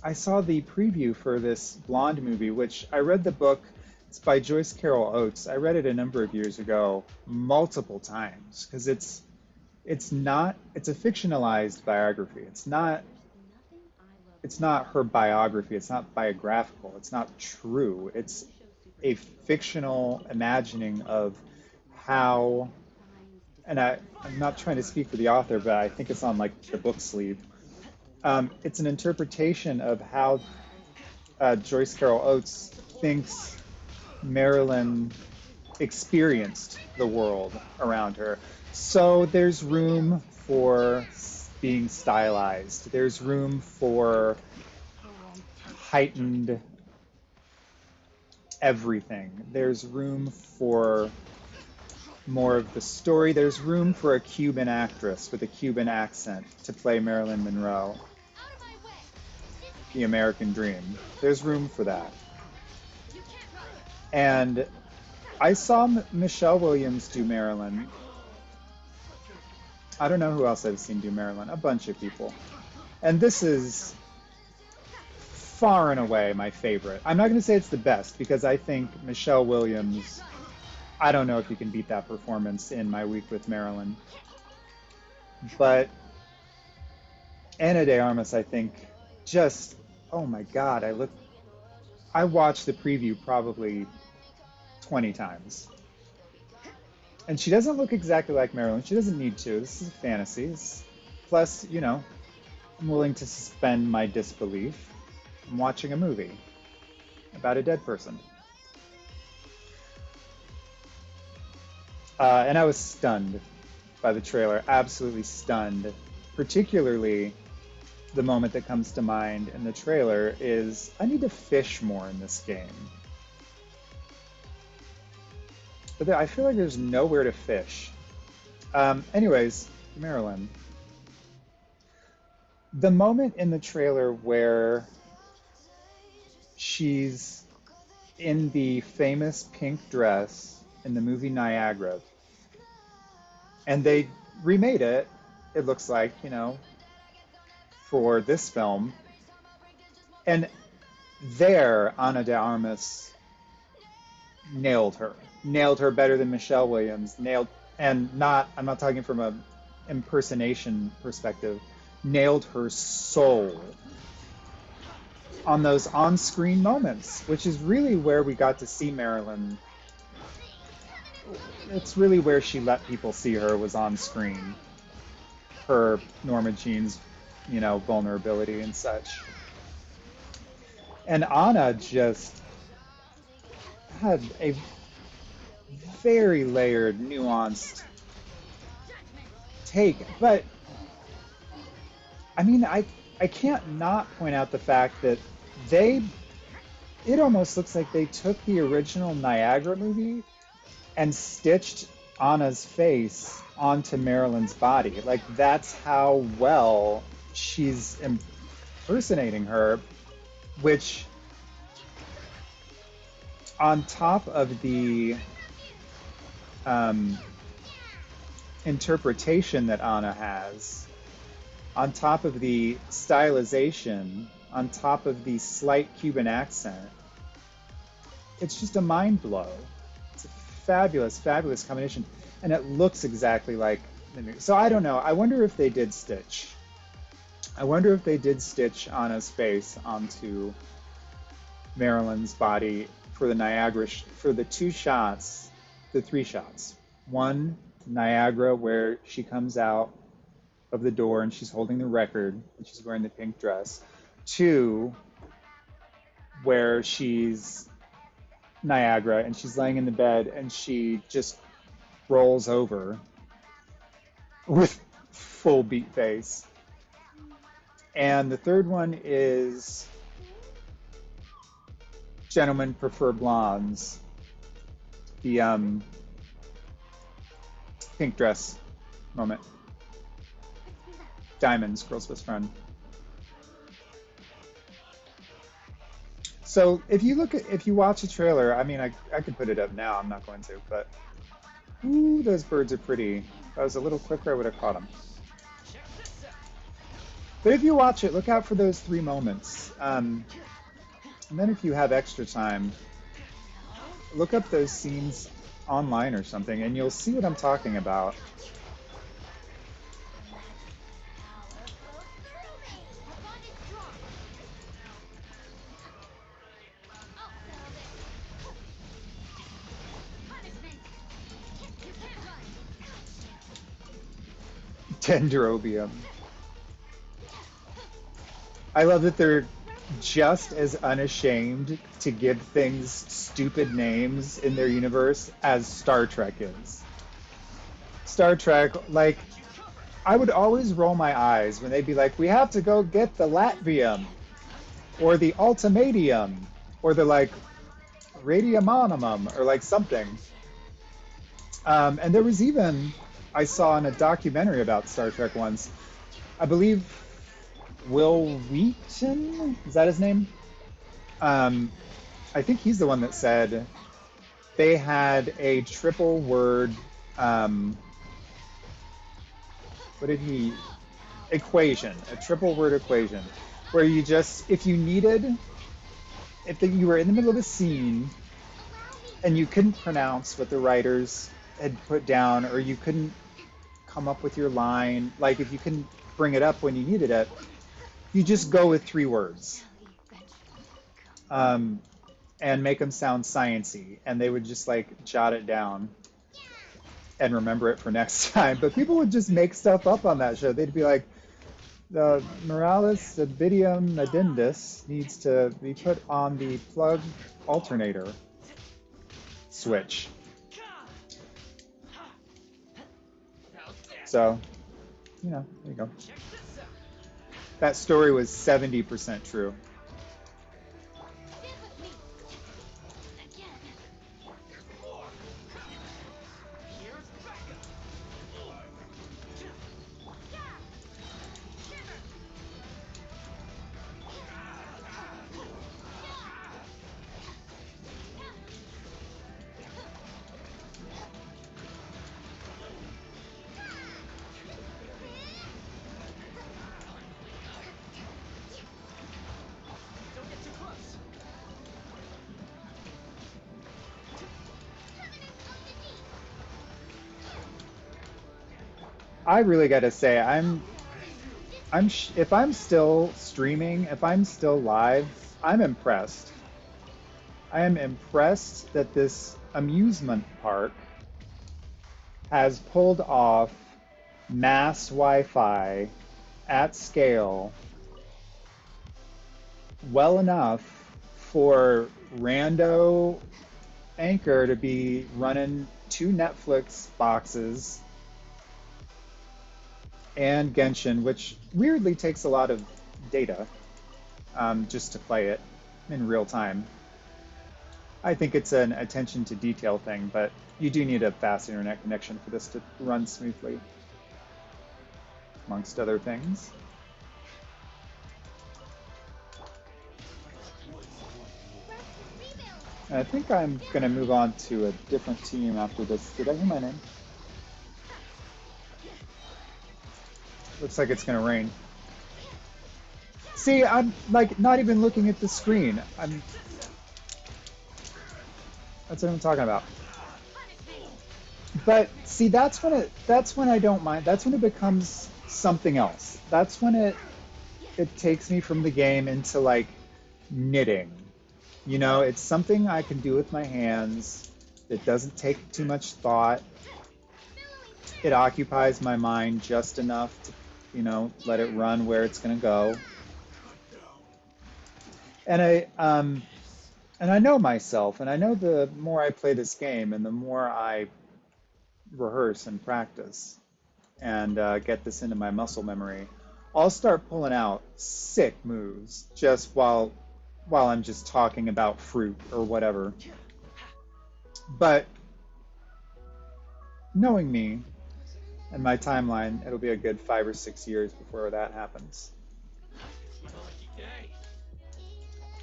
[SPEAKER 1] I saw the preview for this Blonde movie, which I read the book. It's by Joyce Carol Oates. I read it a number of years ago, multiple times, because it's a fictionalized biography. It's not her biography. It's not biographical. It's not true. It's a fictional imagining of how, and I'm not trying to speak for the author, but I think it's on like the book sleeve. It's an interpretation of how Joyce Carol Oates thinks Marilyn experienced the world around her. So there's room for being stylized. There's room for heightened everything. There's room for more of the story. There's room for a Cuban actress with a Cuban accent to play Marilyn Monroe, the American dream. There's room for that. And I saw Michelle Williams do Marilyn. I don't know who else I've seen do Marilyn. A bunch of people. And this is far and away my favorite. I'm not going to say it's the best because I think Michelle Williams, I don't know if you can beat that performance in My Week with Marilyn. But Ana de Armas, I think, just, oh my God, I watched the preview probably 20 times. And she doesn't look exactly like Marilyn. She doesn't need to. This is a fantasy. Plus, you know, I'm willing to suspend my disbelief. I'm watching a movie about a dead person. And I was stunned by the trailer, absolutely stunned. Particularly, the moment that comes to mind in the trailer is I need to fish more in this game. But I feel like there's nowhere to fish. Anyways, Marilyn. The moment in the trailer where she's in the famous pink dress in the movie Niagara, and they remade it, it looks like, you know, for this film. And there, Ana de Armas nailed her. Nailed her better than Michelle Williams. I'm not talking from a impersonation perspective, nailed her soul on those on-screen moments, which is really where we got to see Marilyn. It's really where she let people see her, was on screen. Her Norma Jean's, you know, vulnerability and such. And Anna just had a very layered, nuanced take. But I mean, I can't not point out the fact that it almost looks like they took the original Niagara movie and stitched Anna's face onto Marilyn's body. Like, that's how well she's impersonating her, which, on top of the interpretation that Anna has, on top of the stylization, on top of the slight Cuban accent, it's just a mind blow. It's a fabulous, fabulous combination. And it looks exactly like the movie. So I don't know. I wonder if they did stitch. I wonder if they did stitch Anna's face onto Marilyn's body for the Niagara, for the three shots. One, Niagara, where she comes out of the door and she's holding the record and she's wearing the pink dress. Two, where she's Niagara and she's laying in the bed and she just rolls over with full beat face. And the third one is Gentlemen Prefer Blondes, the pink dress moment. Diamonds, girl's best friend. So if you watch a trailer, I mean, I could put it up now. I'm not going to, but ooh, those birds are pretty. If I was a little quicker, I would have caught them. But if you watch it, look out for those three moments. And then if you have extra time, look up those scenes online or something, and you'll see what I'm talking about. Dendrobium. I love that they're just as unashamed to give things stupid names in their universe as Star Trek is. Star Trek, like, I would always roll my eyes when they'd be like, we have to go get the Latvium, or the Ultimadium, or the, like, Radiumonimum, or, like, something. And there was even, I saw in a documentary about Star Trek once, I believe Will Wheaton, is that his name? I think he's the one that said they had a triple word, equation, a triple word equation, where you just, if you needed if you were in the middle of a scene and you couldn't pronounce what the writers had put down, or you couldn't come up with your line, like if you couldn't bring it up when you needed it, you just go with 3 words, um, and make them sound sciency, and they would just like jot it down and remember it for next time. But people would just make stuff up on that show. They'd be like, the Morales Obidium addendus needs to be put on the plug alternator switch. So, there you go. That story was 70% true. I really got to say, if I'm still streaming, if I'm still live, I'm impressed. I am impressed that this amusement park has pulled off mass Wi-Fi at scale well enough for Rando Anchor to be running 2 Netflix boxes and Genshin, which weirdly takes a lot of data, just to play it in real time. I think it's an attention to detail thing, but you do need a fast internet connection for this to run smoothly, amongst other things. And I think I'm going to move on to a different team after this. Did I hear my name? Looks like it's going to rain. See, I'm like not even looking at the screen. That's what I'm talking about. But see, that's when I don't mind. That's when it becomes something else. That's when it takes me from the game into like knitting. It's something I can do with my hands. It doesn't take too much thought. It occupies my mind just enough to, let it run where it's going to go. And I know myself, and I know the more I play this game and the more I rehearse and practice and get this into my muscle memory, I'll start pulling out sick moves just while I'm just talking about fruit or whatever. But knowing me and my timeline, it'll be a good 5 or 6 years before that happens.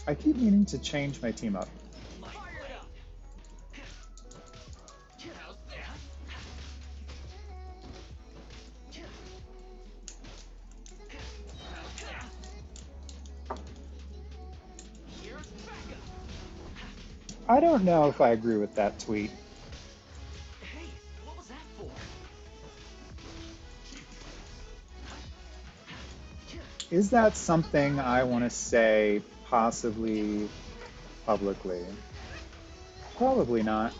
[SPEAKER 1] I keep meaning to change my team up. I don't know if I agree with that tweet.
[SPEAKER 5] Hey, what was that for?
[SPEAKER 1] Is that something I want to say possibly publicly? Probably not.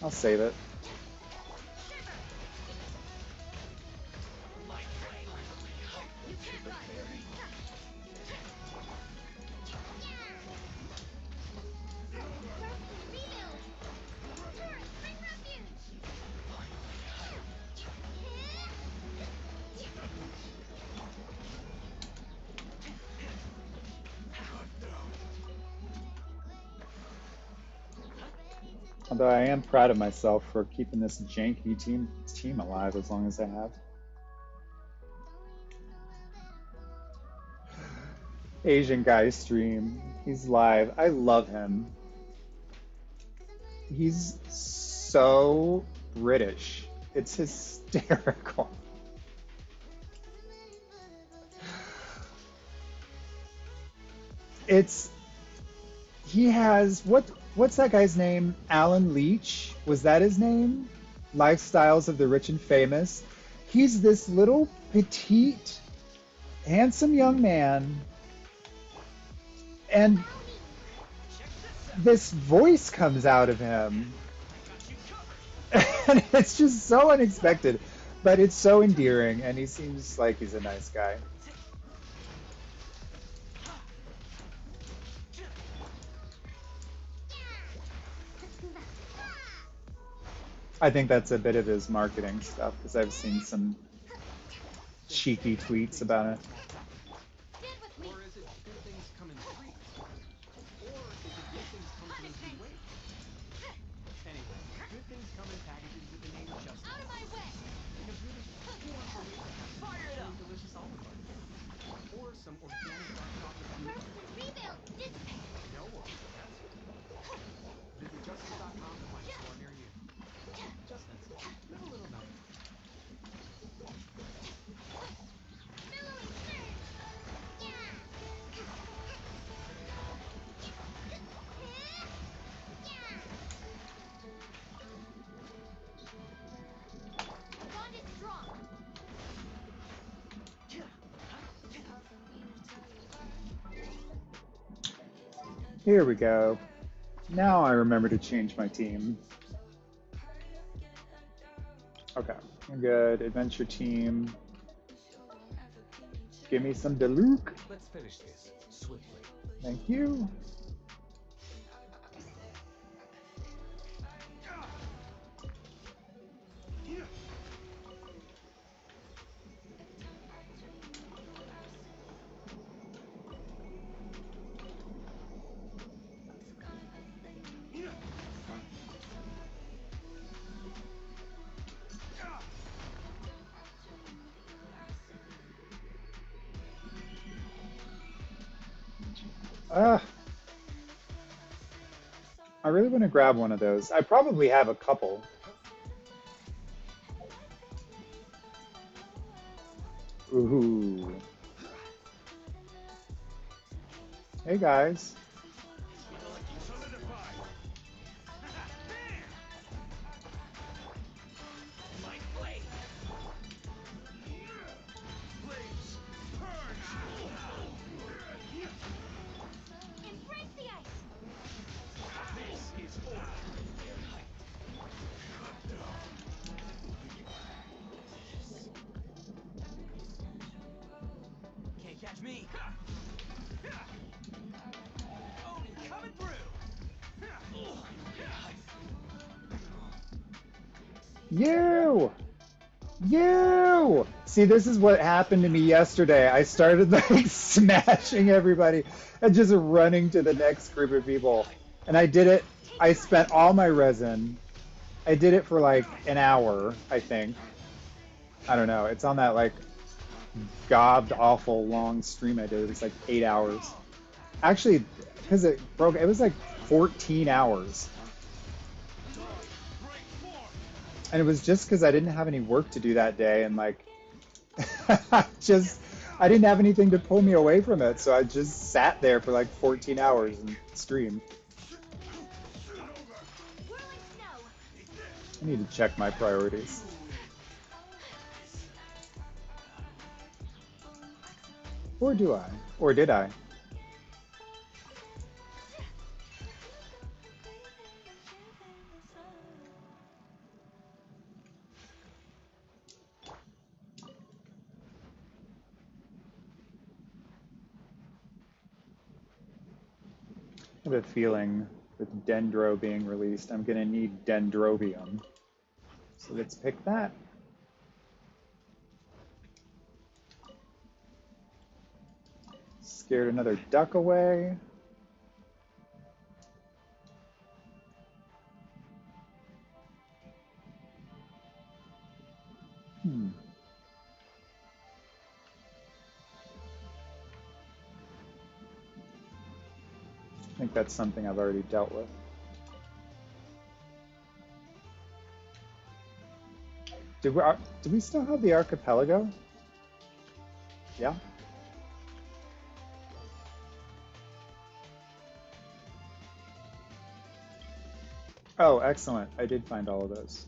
[SPEAKER 1] I'll save it. Although I am proud of myself for keeping this janky team alive as long as I have. Asian guy stream. He's live. I love him. He's so British. It's hysterical. it's he has what's that guy's name? Alan Leach, was that his name? Lifestyles of the Rich and Famous. He's this little petite, handsome young man, and this voice comes out of him, and it's just so unexpected, but it's so endearing, and he seems like he's a nice guy. I think that's a bit of his marketing stuff because I've seen some cheeky tweets about it.
[SPEAKER 3] Stand with me.
[SPEAKER 5] Or is it good things come in threes? Or is it good things come to us we wait? Anyway, good things come in packages with the name Just
[SPEAKER 3] Out of my
[SPEAKER 5] Nuts.
[SPEAKER 3] way.
[SPEAKER 5] Because really, who wants to wait to have some really delicious Olive Garden? Or some organic dark chocolate chip?
[SPEAKER 3] Burst and rebuild. Dissipate.
[SPEAKER 5] No one wants that sort of thing. Visit justnuts.com to find a store near you. Just Nuts. Live a little nutty.
[SPEAKER 3] Billowing surge. Yeah. Bond is strong.
[SPEAKER 1] Here we go. Now I remember to change my team. Okay, I'm good. Adventure team. Give me some Diluc.
[SPEAKER 7] Let's finish this swiftly.
[SPEAKER 1] Thank you. Ah, I really want to grab one of those. I probably have a couple. Ooh. Hey guys.
[SPEAKER 3] Embrace the ice.
[SPEAKER 2] Can't catch me. Oh, coming through.
[SPEAKER 1] You! You! See, this is what happened to me yesterday. I started like smashing everybody and just running to the next group of people. And I did it. I spent all my resin. I did it for like an hour, I think. I don't know. It's on that like gobbed awful long stream I did. It was like 8 hours. Actually, because it broke, it was like 14 hours. And it was just because I didn't have any work to do that day, and like, just I didn't have anything to pull me away from it, so I just sat there for like 14 hours and streamed.
[SPEAKER 3] Whirling snow.
[SPEAKER 1] I need to check my priorities. Or do I? Or did I? I have a feeling with Dendro being released, I'm going to need Dendrobium. So let's pick that. Scared another duck away. I think that's something I've already dealt with. Do we still have the archipelago? Yeah. Oh, excellent. I did find all of those.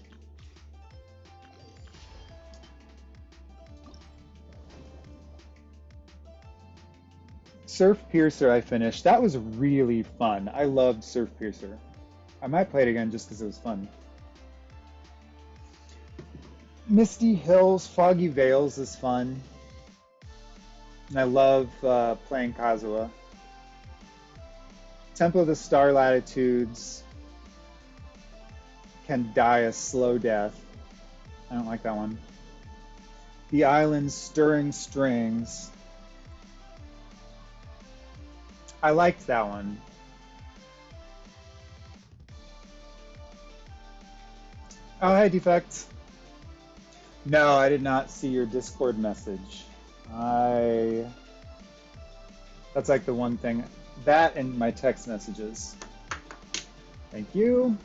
[SPEAKER 1] Surf Piercer I finished. That was really fun. I loved Surf Piercer. I might play it again just because it was fun. Misty Hills, Foggy Vales is fun. And I love playing Kazuha. Temple of the Star Latitudes can die a slow death. I don't like that one. The Island's Stirring Strings. I liked that one. Oh, hi, Defect. No, I did not see your Discord message. I... That's like the one thing. That and my text messages. Thank you.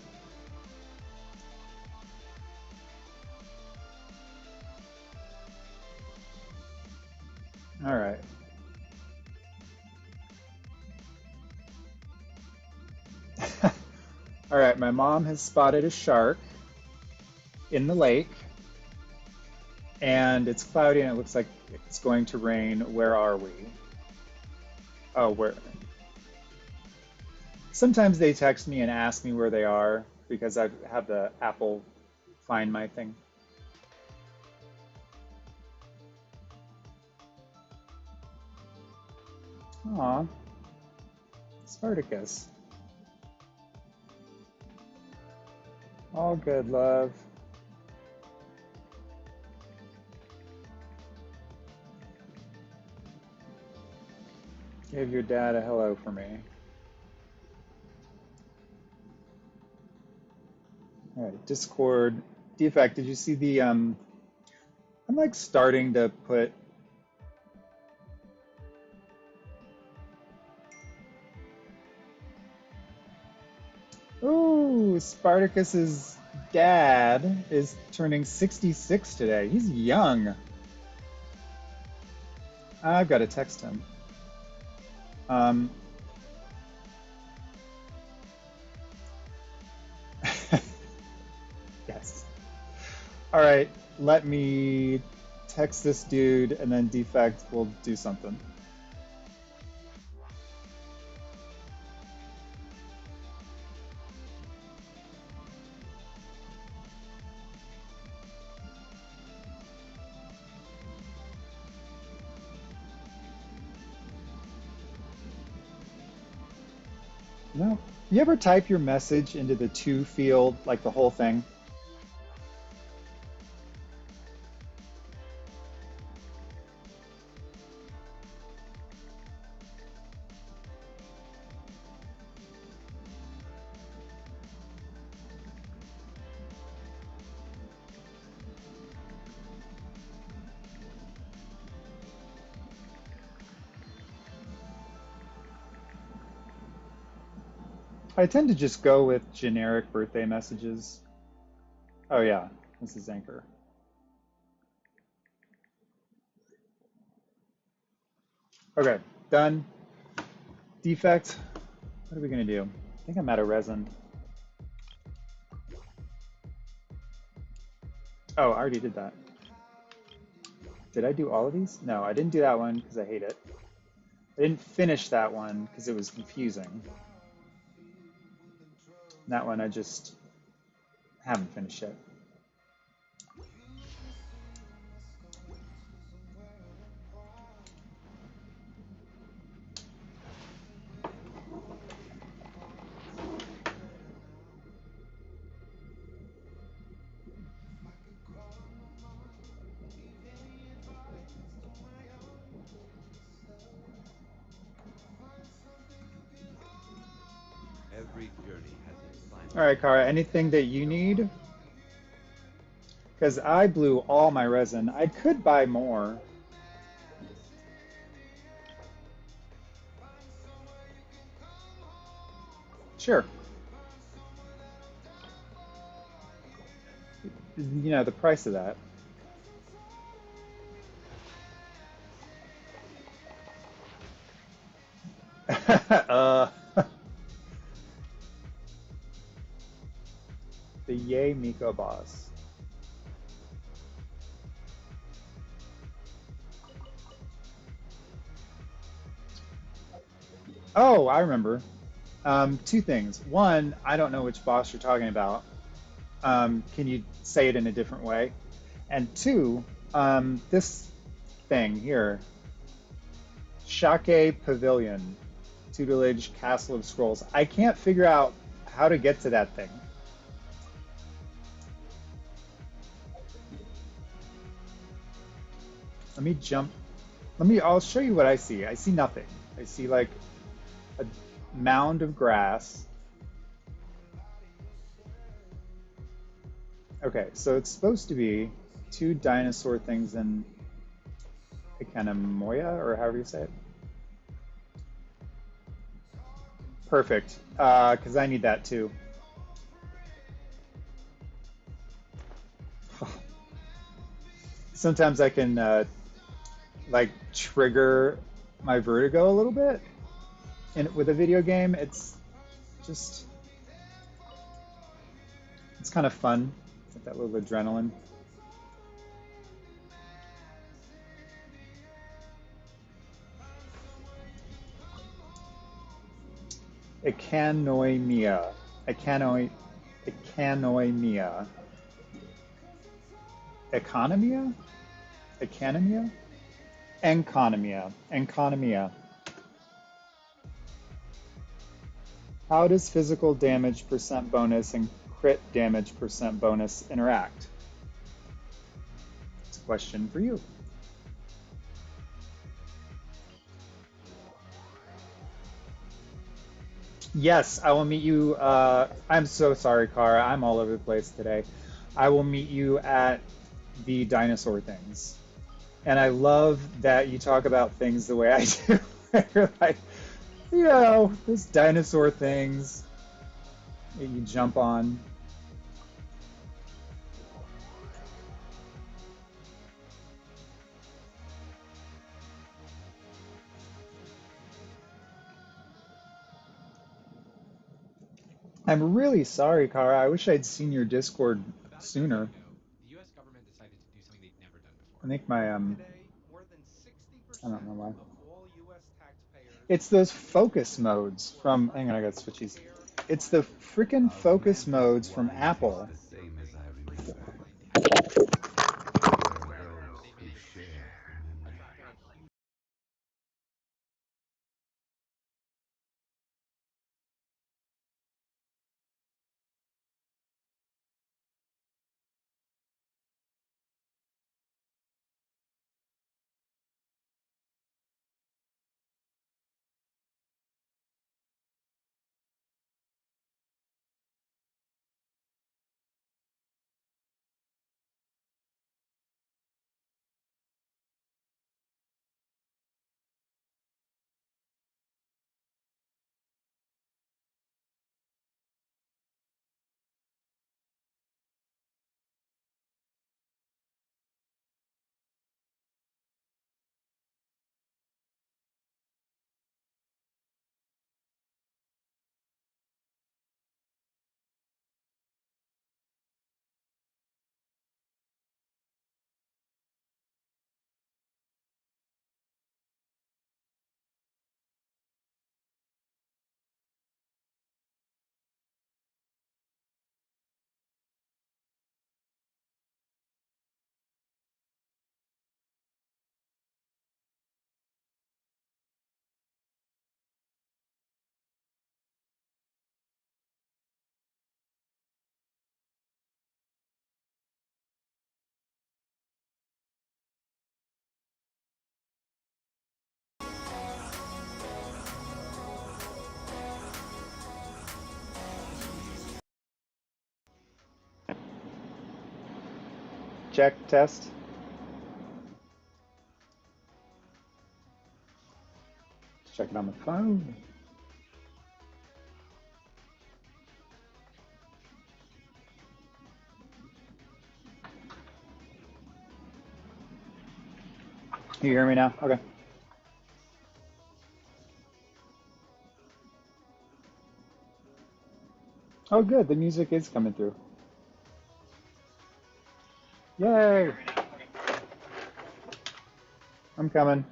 [SPEAKER 1] All right. All right, my mom has spotted a shark in the lake, and it's cloudy and it looks like it's going to rain. Where are we? Oh, where? Sometimes they text me and ask me where they are because I have the Apple Find My thing. Aw, Spartacus. All good, love. Give your dad a hello for me. All right, Discord. Defect, did you see the, I'm like starting to put, ooh, Spartacus's dad is turning 66 today. He's young. I've got to text him. Um, yes. All right, let me text this dude and then Defect will do something. No. You ever type your message into the to field, like the whole thing? I tend to just go with generic birthday messages. Oh yeah, this is Anchor. Okay, done. Defect. What are we gonna do? I think I'm out of resin. Oh, I already did that. Did I do all of these? No, I didn't do that one because I hate it. I didn't finish that one because it was confusing. And that one I just haven't finished yet.
[SPEAKER 7] Every journey has its final.
[SPEAKER 1] All right, Kara, anything that you need? Because I blew all my resin. I could buy more. Sure. You know, the price of that. uh, The Yay Miko boss. Oh, I remember. Two things. One, I don't know which boss you're talking about. Can you say it in a different way? And two, this thing here, Shake Pavilion, Tutelage Castle of Scrolls. I can't figure out how to get to that thing. Let me jump. I'll show you what I see. I see nothing. I see like a mound of grass. Okay, so it's supposed to be two dinosaur things in Ikanemoya, or however you say it. Perfect, because I need that too. Sometimes I can like trigger my vertigo a little bit, and with a video game, just it's kind of fun. Get that little adrenaline. Ikanomia. Icano, Ikanomia. Economia? Economia? Enconomia. Enconomia. How does physical damage percent bonus and crit damage percent bonus interact? It's a question for you. Yes, I will meet you. I'm so sorry, Kara. I'm all over the place today. I will meet you at the dinosaur things. And I love that you talk about things the way I do. You're like, this dinosaur things that you jump on. I'm really sorry, Kara. I wish I'd seen your Discord
[SPEAKER 5] About a decade
[SPEAKER 1] sooner.
[SPEAKER 5] ago, the US government decided to do something they'd never done
[SPEAKER 1] I
[SPEAKER 5] before.
[SPEAKER 1] think my
[SPEAKER 5] Today, more than
[SPEAKER 1] I don't
[SPEAKER 5] 60%
[SPEAKER 1] know why.
[SPEAKER 5] of all US taxpayers
[SPEAKER 1] It's those
[SPEAKER 5] live
[SPEAKER 1] focus
[SPEAKER 5] within
[SPEAKER 1] modes
[SPEAKER 5] or
[SPEAKER 1] from.
[SPEAKER 5] work
[SPEAKER 1] Hang on, I got
[SPEAKER 5] in
[SPEAKER 1] switchies.
[SPEAKER 5] air,
[SPEAKER 1] It's the
[SPEAKER 5] climate, or
[SPEAKER 1] freaking focus
[SPEAKER 7] Mantis
[SPEAKER 1] modes from
[SPEAKER 7] why tastes
[SPEAKER 1] Apple.
[SPEAKER 7] the
[SPEAKER 5] they're
[SPEAKER 7] same as
[SPEAKER 5] paying
[SPEAKER 7] I remember.
[SPEAKER 5] $3.99 a month.
[SPEAKER 7] There are those
[SPEAKER 5] They
[SPEAKER 7] who
[SPEAKER 5] made
[SPEAKER 7] share the memory.
[SPEAKER 5] attracting a huge
[SPEAKER 1] Check test. Check it on the phone. You hear me now? Okay. Oh, good. The music is coming through. Yay! I'm coming.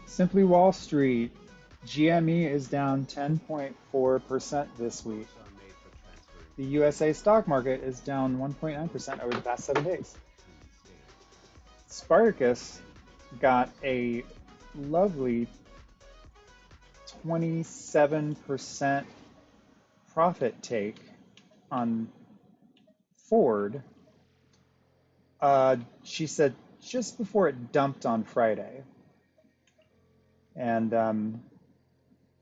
[SPEAKER 1] Simply Wall Street. GME is down 10.4% this week.
[SPEAKER 7] Notes are made for transferring
[SPEAKER 1] The USA stock market is down 1.9% over the past 7 days.
[SPEAKER 7] between states.
[SPEAKER 1] Spartacus got a lovely 27% profit take on Ford. She said just before it dumped on Friday. And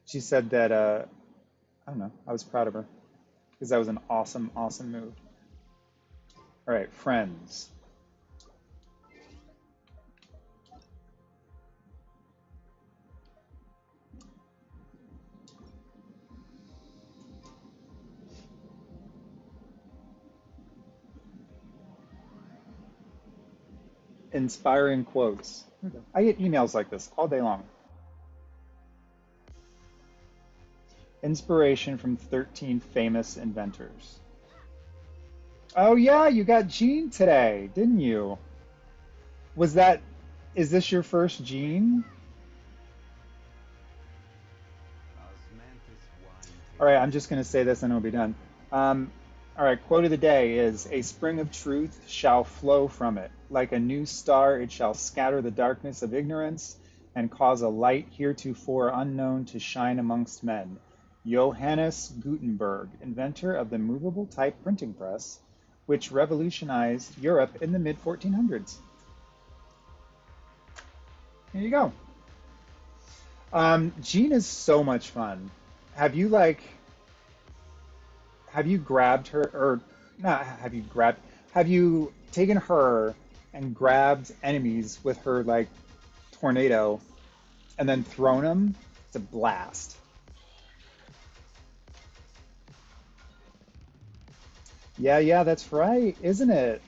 [SPEAKER 1] she said that, I don't know, I was proud of her because that was an awesome, awesome move. All right, friends. Inspiring quotes. I get emails like this all day long. Inspiration from 13 famous inventors. Oh yeah, you got Gene today, didn't you? Was that, is this your first Gene?
[SPEAKER 7] Osmanthus wine
[SPEAKER 1] All right,
[SPEAKER 7] tastes
[SPEAKER 1] I'm just going to say this and it'll be done. All right, quote of the day is a spring of truth shall flow from it. Like a new star, it shall scatter the darkness of ignorance and cause a light heretofore unknown to shine amongst men. Johannes Gutenberg, inventor of the movable type printing press, which revolutionized Europe in the mid 1400s. Here you go. Gene is so much fun. Have you like have you grabbed her or not have you grabbed have you taken her and grabbed enemies with her like tornado and then thrown them? It's a blast. Yeah, yeah, that's right, isn't it?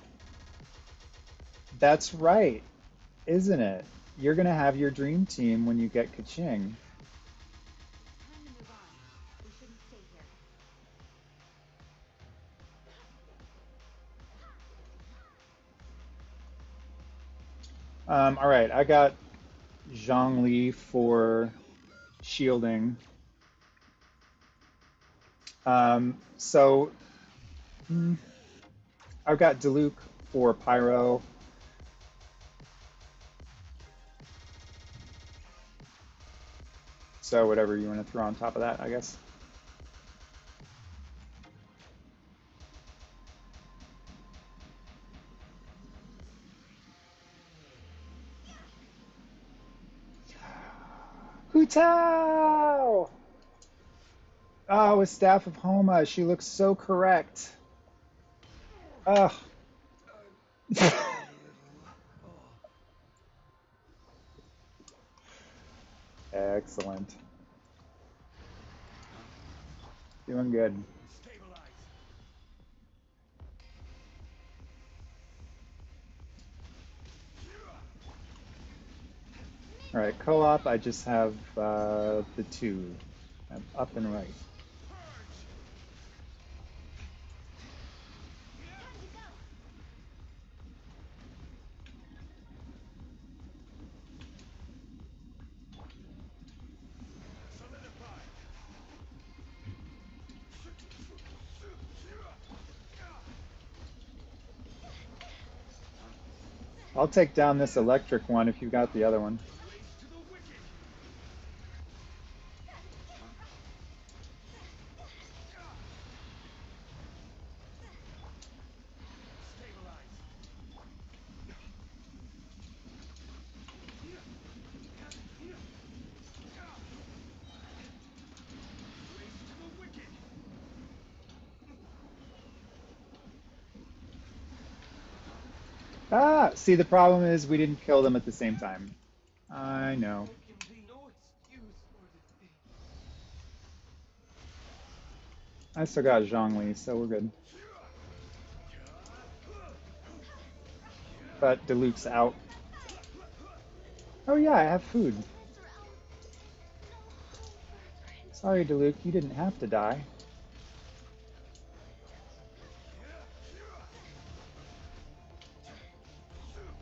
[SPEAKER 1] That's right, isn't it? You're gonna have your dream team when you get Kaching.
[SPEAKER 3] Time to move on. We shouldn't stay here.
[SPEAKER 1] All right, I got Zhongli for shielding. So I've got Diluc for Pyro. So whatever you want to throw on top of that, I guess. Hutao! Oh, with Staff of Homa, she looks so correct. Ugh. Excellent. Doing good.
[SPEAKER 5] Stabilize.
[SPEAKER 1] All right, co-op, I just have the two, up and right.
[SPEAKER 5] Purge.
[SPEAKER 3] Time to go.
[SPEAKER 5] Solidify.
[SPEAKER 1] I'll take down this electric one if you got the other one.
[SPEAKER 5] Race to the wicked. Stabilize. Race to the wicked.
[SPEAKER 1] Ah, see, the problem is we didn't kill them at the same time. I know.
[SPEAKER 5] There can be no excuse for defeat.
[SPEAKER 1] I still got Zhongli, so we're good. But Diluc's out. Oh yeah, I have food.
[SPEAKER 3] Ezreal. No hope for Prince.
[SPEAKER 1] Sorry, Deluke, you didn't have to die.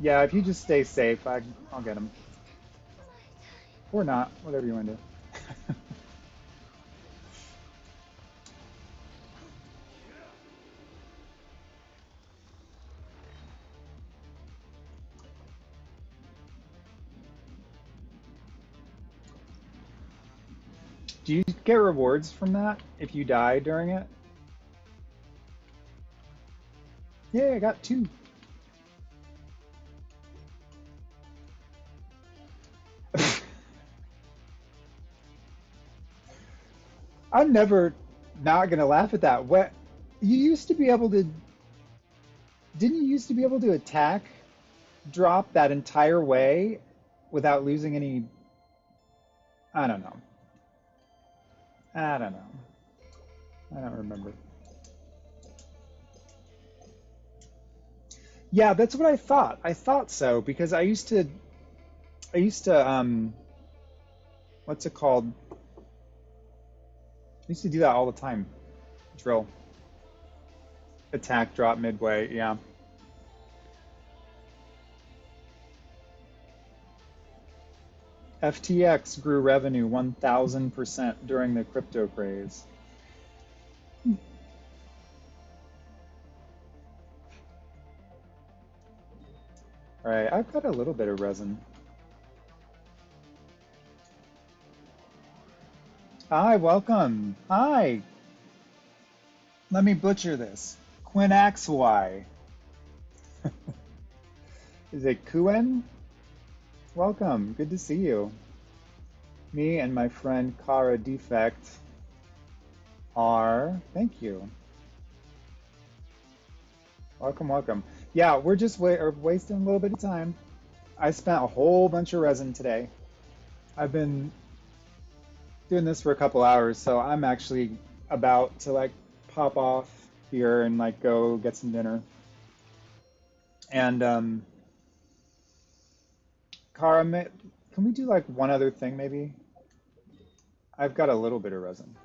[SPEAKER 1] Yeah, if you just stay safe, I'll get him. Or not, whatever you want to do. Do you get rewards from that if you die during it? Yeah, I got two. I'm never not gonna laugh at that. What you used to be able to didn't you used to be able to attack drop that entire way without losing any I don't know. I don't know. I don't remember. Yeah, that's what I thought. I thought so because I used to what's it called? I used to do that all the time. Drill. Attack drop midway, yeah. FTX grew revenue 1,000% during the crypto craze. All right, I've got a little bit of resin. Hi, welcome. Hi. Let me butcher this. Quinaxy. Is it Kuen? Welcome. Good to see you. Me and my friend Kara Defect are. Thank you. Welcome, welcome. Yeah, we're just wasting a little bit of time. I spent a whole bunch of resin today. I've been doing this for a couple hours, so I'm actually about to like pop off here and like go get some dinner. And Kara, can we do like one other thing maybe? I've got a little bit of resin.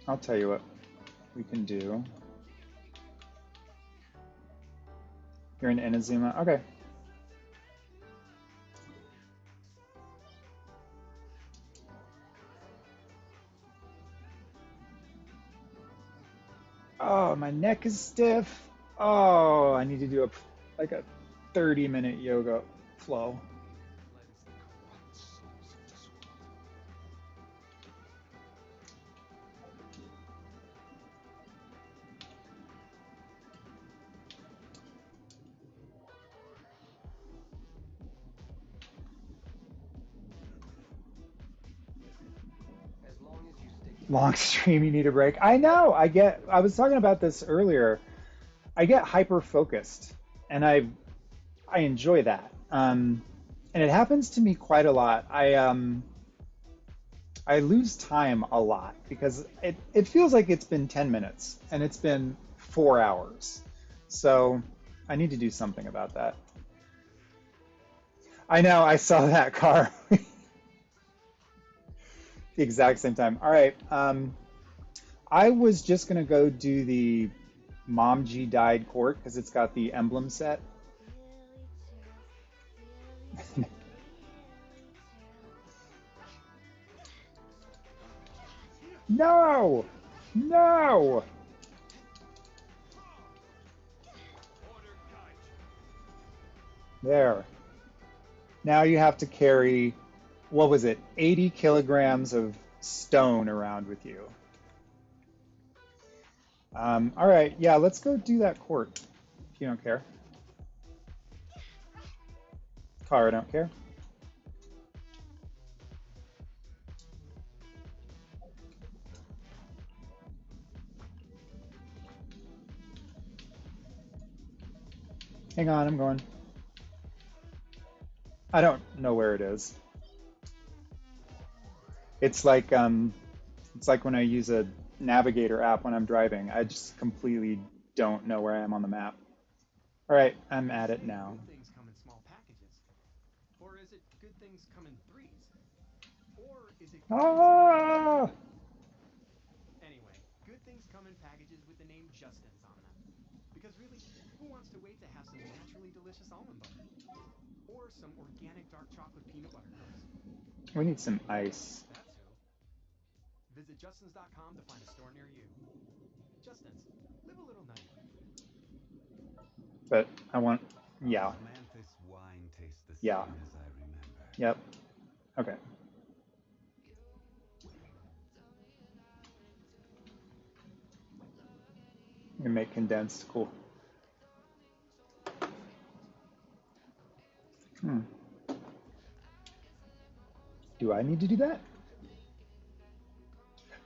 [SPEAKER 1] I'll tell you what we can do. You're in Inazuma? Okay. Oh, my neck is stiff. Oh, I need to do like a 30-minute yoga flow.
[SPEAKER 5] Cleanse the corrupt souls of this world. As long as you stick to
[SPEAKER 1] Long stream, you need a break. I know. I was talking about this earlier. I get hyper focused, and I enjoy that. And it happens to me quite a lot. I lose time a lot because it feels like it's been 10 minutes and it's been 4 hours. So I need to do something about that. I know, I saw that car the exact same time. All right. I was just going to go do the Mom G died court because it's got the emblem set. No! No! There. Now you have to carry, what was it, 80 kilograms of stone around with you. All right, yeah, let's go do that court, if you don't care. Kara don't care. Hang on, I'm going. I don't know where it is. It's like when I use a navigator app when I'm driving. I just completely don't know where I am on the map. All right, I'm
[SPEAKER 5] They
[SPEAKER 1] at it
[SPEAKER 5] say
[SPEAKER 1] now.
[SPEAKER 5] good things come in small packages. Or is it good things come in threes? Or is it good things come in packages with
[SPEAKER 1] Ah!
[SPEAKER 5] Anyway, good things come in packages with the name Justin's on them. Because really, who wants to wait to have some naturally delicious almond butter? Or some organic dark chocolate peanut butter cups?
[SPEAKER 1] We need some ice.
[SPEAKER 5] That's who. Visit Justins.com to find a store near you. Justin's. Live a little nutty.
[SPEAKER 1] But I want, yeah,
[SPEAKER 7] Osmanthus wine tastes the
[SPEAKER 1] yeah,
[SPEAKER 7] same as I remember.
[SPEAKER 1] yep. Okay. You can make condensed, cool. Hmm. Do I need to do that?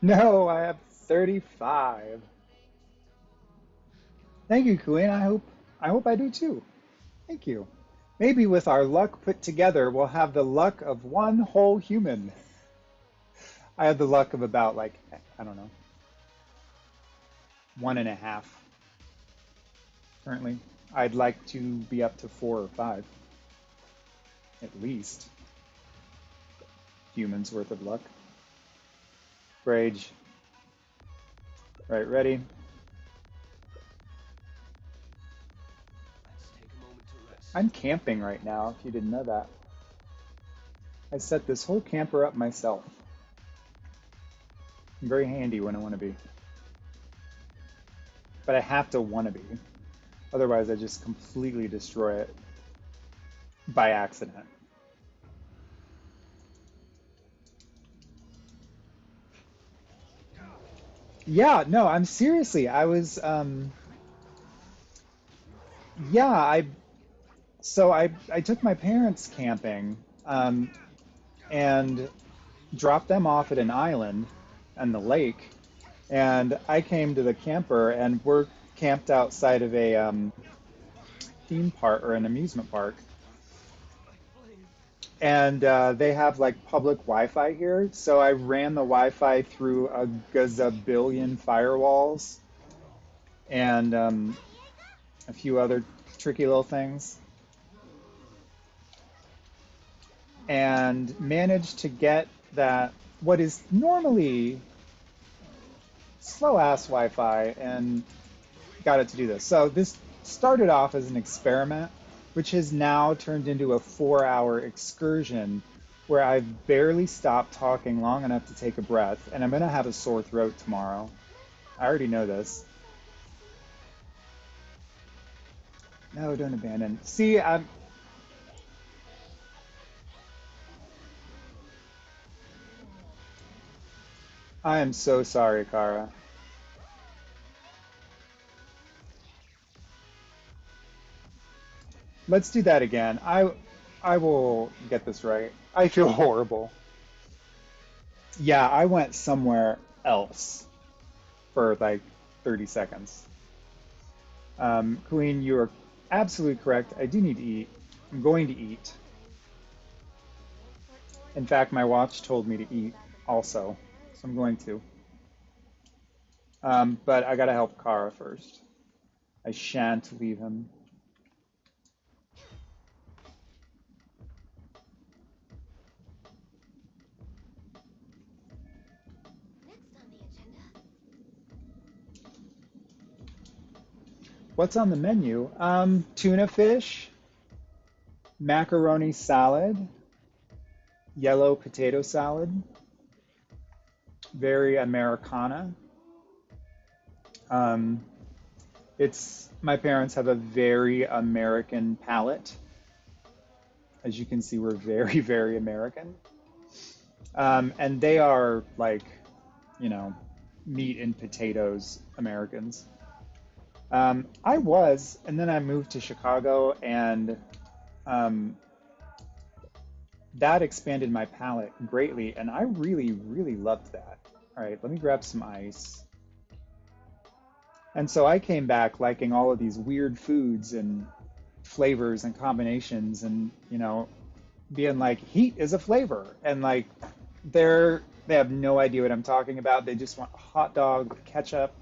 [SPEAKER 1] No, I have 35. Thank you, Queen. I hope I do too. Thank you. Maybe with our luck put together, we'll have the luck of one whole human. I have the luck of about like, I don't know, 1.5 currently. I'd like to be up to 4 or 5, at least, humans worth of luck. Rage. Right, ready?
[SPEAKER 8] Let's take a moment to rest.
[SPEAKER 1] I'm camping right now, if you didn't know that. I set this whole camper up myself. I'm very handy when I want to be. But I have to want to be. Otherwise, I just completely destroy it by accident. Yeah, no, I'm seriously. Yeah, I took my parents camping, and dropped them off at an island on the lake, and I came to the camper, and we're camped outside of a theme park or an amusement park, and they have like public Wi-Fi here. So I ran the Wi-Fi through a gazillion firewalls and a few other tricky little things, and managed to get that what is normally slow ass Wi-Fi and got it to do this. So this started off as an experiment, which has now turned into a 4-hour excursion where I've barely stopped talking long enough to take a breath, and I'm gonna have a sore throat tomorrow. I already know this. No, don't abandon. See, I am so sorry, Kara. Let's do that again. I will get this right. I feel horrible. Yeah, I went somewhere else for like 30 seconds. Queen, you are absolutely correct. I do need to eat. I'm going to eat. In fact, my watch told me to eat also, so I'm going to. But I gotta help Kara first. I shan't leave him.
[SPEAKER 3] Next on the agenda,
[SPEAKER 1] What's on the menu? Tuna fish, macaroni salad, yellow potato salad, very Americana. Um, it's my parents have a very American palate. As you can see, we're very, very American. And they are like, you know, meat and potatoes Americans. I was, and then I moved to Chicago, and um, that expanded my palate greatly, and I really, really loved that. All right, let me grab some ice. And so I came back liking all of these weird foods and flavors and combinations, and being like, heat is a flavor, and like they're They have no idea what I'm talking about. They just want a hot dog with ketchup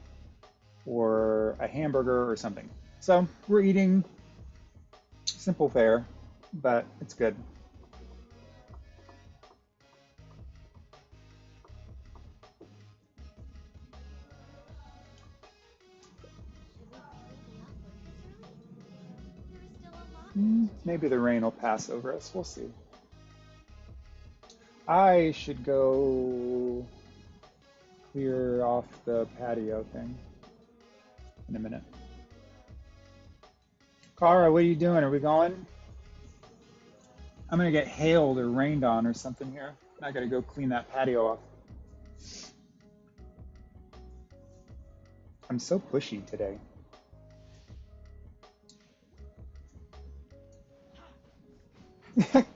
[SPEAKER 1] or a hamburger or something. So we're eating simple fare, but it's good.
[SPEAKER 3] Should we quickly off for this room? There's still a lot more to
[SPEAKER 1] Maybe
[SPEAKER 3] do.
[SPEAKER 1] the rain will pass over us. We'll see. I should go clear off the patio thing in a minute. Kara, what are you doing? Are we going? I'm gonna get hailed or rained on or something here. I gotta go clean that patio off. I'm so pushy today.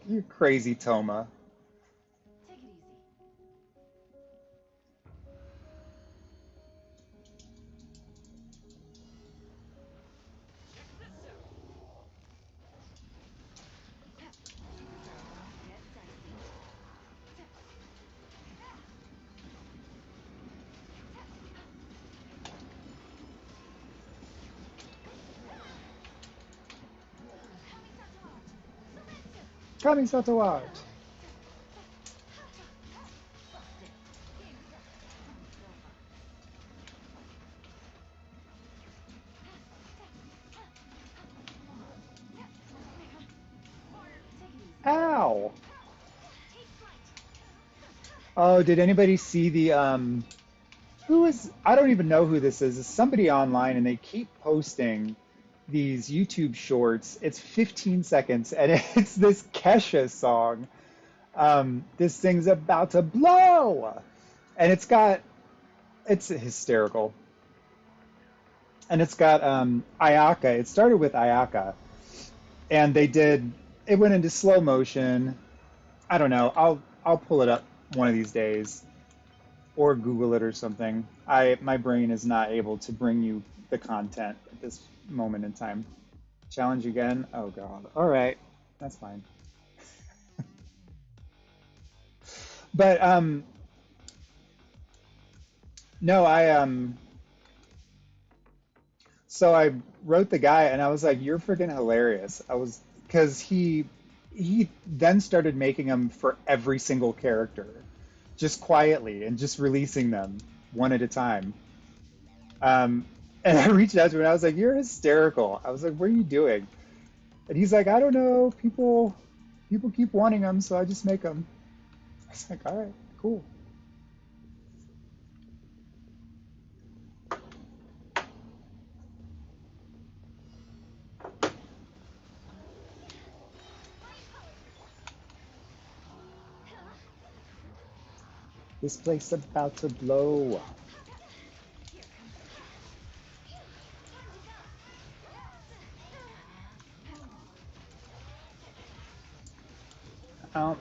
[SPEAKER 1] You crazy Toma.
[SPEAKER 4] Take it easy.
[SPEAKER 2] Check this out.
[SPEAKER 4] Get dicey.
[SPEAKER 1] Coming so to watch.
[SPEAKER 4] Busted. Almost over. Take it easy.
[SPEAKER 1] Ow.
[SPEAKER 3] Take flight.
[SPEAKER 1] Oh, did anybody see the who is, I don't even know who this is. It's somebody online and they keep posting these YouTube shorts. It's 15 seconds and it's this Kesha song. This thing's about to blow. And it's hysterical. And it's got Ayaka. It started with Ayaka. And it went into slow motion. I don't know. I'll pull it up one of these days or Google it or something. My brain is not able to bring you the content at this moment in time. Challenge again? Oh god. All right. That's fine. But no, so I wrote the guy and I was like, "You're freaking hilarious." I was because he then started making them for every single character, just quietly and just releasing them one at a time. And I reached out to him and I was like, "You're hysterical." I was like, "What are you doing?" And he's like, "I don't know. People keep wanting them, so I just make them." I was like, "All right, cool." This place about to blow.
[SPEAKER 3] Here comes the test. Time to
[SPEAKER 1] Um,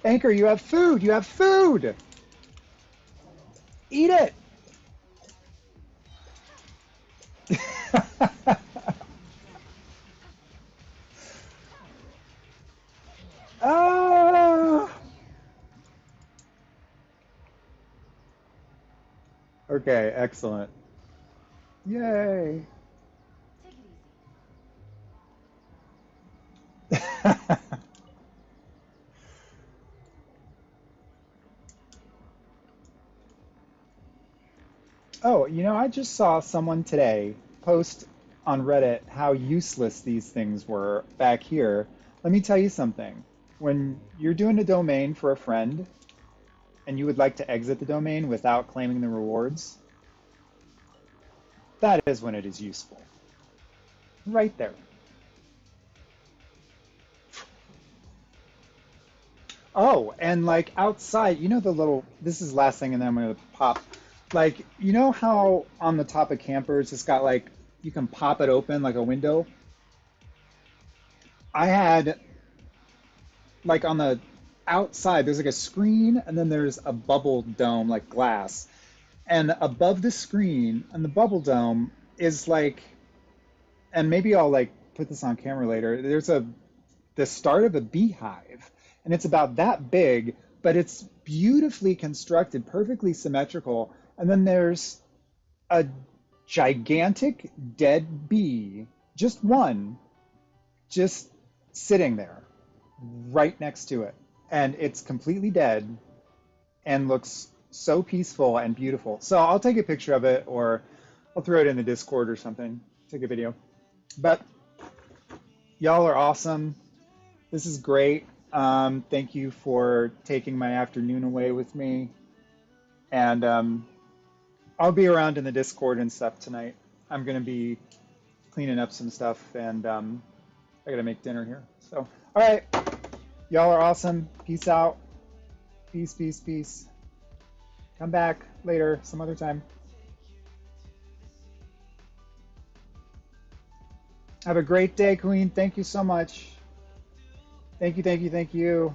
[SPEAKER 1] Anchor, you have food. You have food. Eat it. Ah! Okay, excellent. Yay.
[SPEAKER 4] Take it easy.
[SPEAKER 1] Oh, I just saw someone today post on Reddit how useless these things were back here. Let me tell you something. When you're doing a domain for a friend and you would like to exit the domain without claiming the rewards, that is when it is useful. Right there. Oh, and like outside, this is the last thing and then I'm going to pop. Like, how on the top of campers it's got like, you can pop it open like a window? I had like on the outside, there's like a screen and then there's a bubble dome like glass. And above the screen and the bubble dome is like, and maybe I'll like put this on camera later. There's the start of a beehive, and it's about that big, but it's beautifully constructed, perfectly symmetrical. And then there's a gigantic dead bee, just one, just sitting there right next to it. And it's completely dead and looks so peaceful and beautiful. So I'll take a picture of it, or I'll throw it in the Discord or something, take a video. But y'all are awesome. This is great. Thank you for taking my afternoon away with me. And I'll be around in the Discord and stuff tonight. I'm going to be cleaning up some stuff, and I got to make dinner here. So, all right. Y'all are awesome. Peace out. Peace, peace, peace. Come back later, some other time. Have a great day, Queen. Thank you so much. Thank you, thank you, thank you.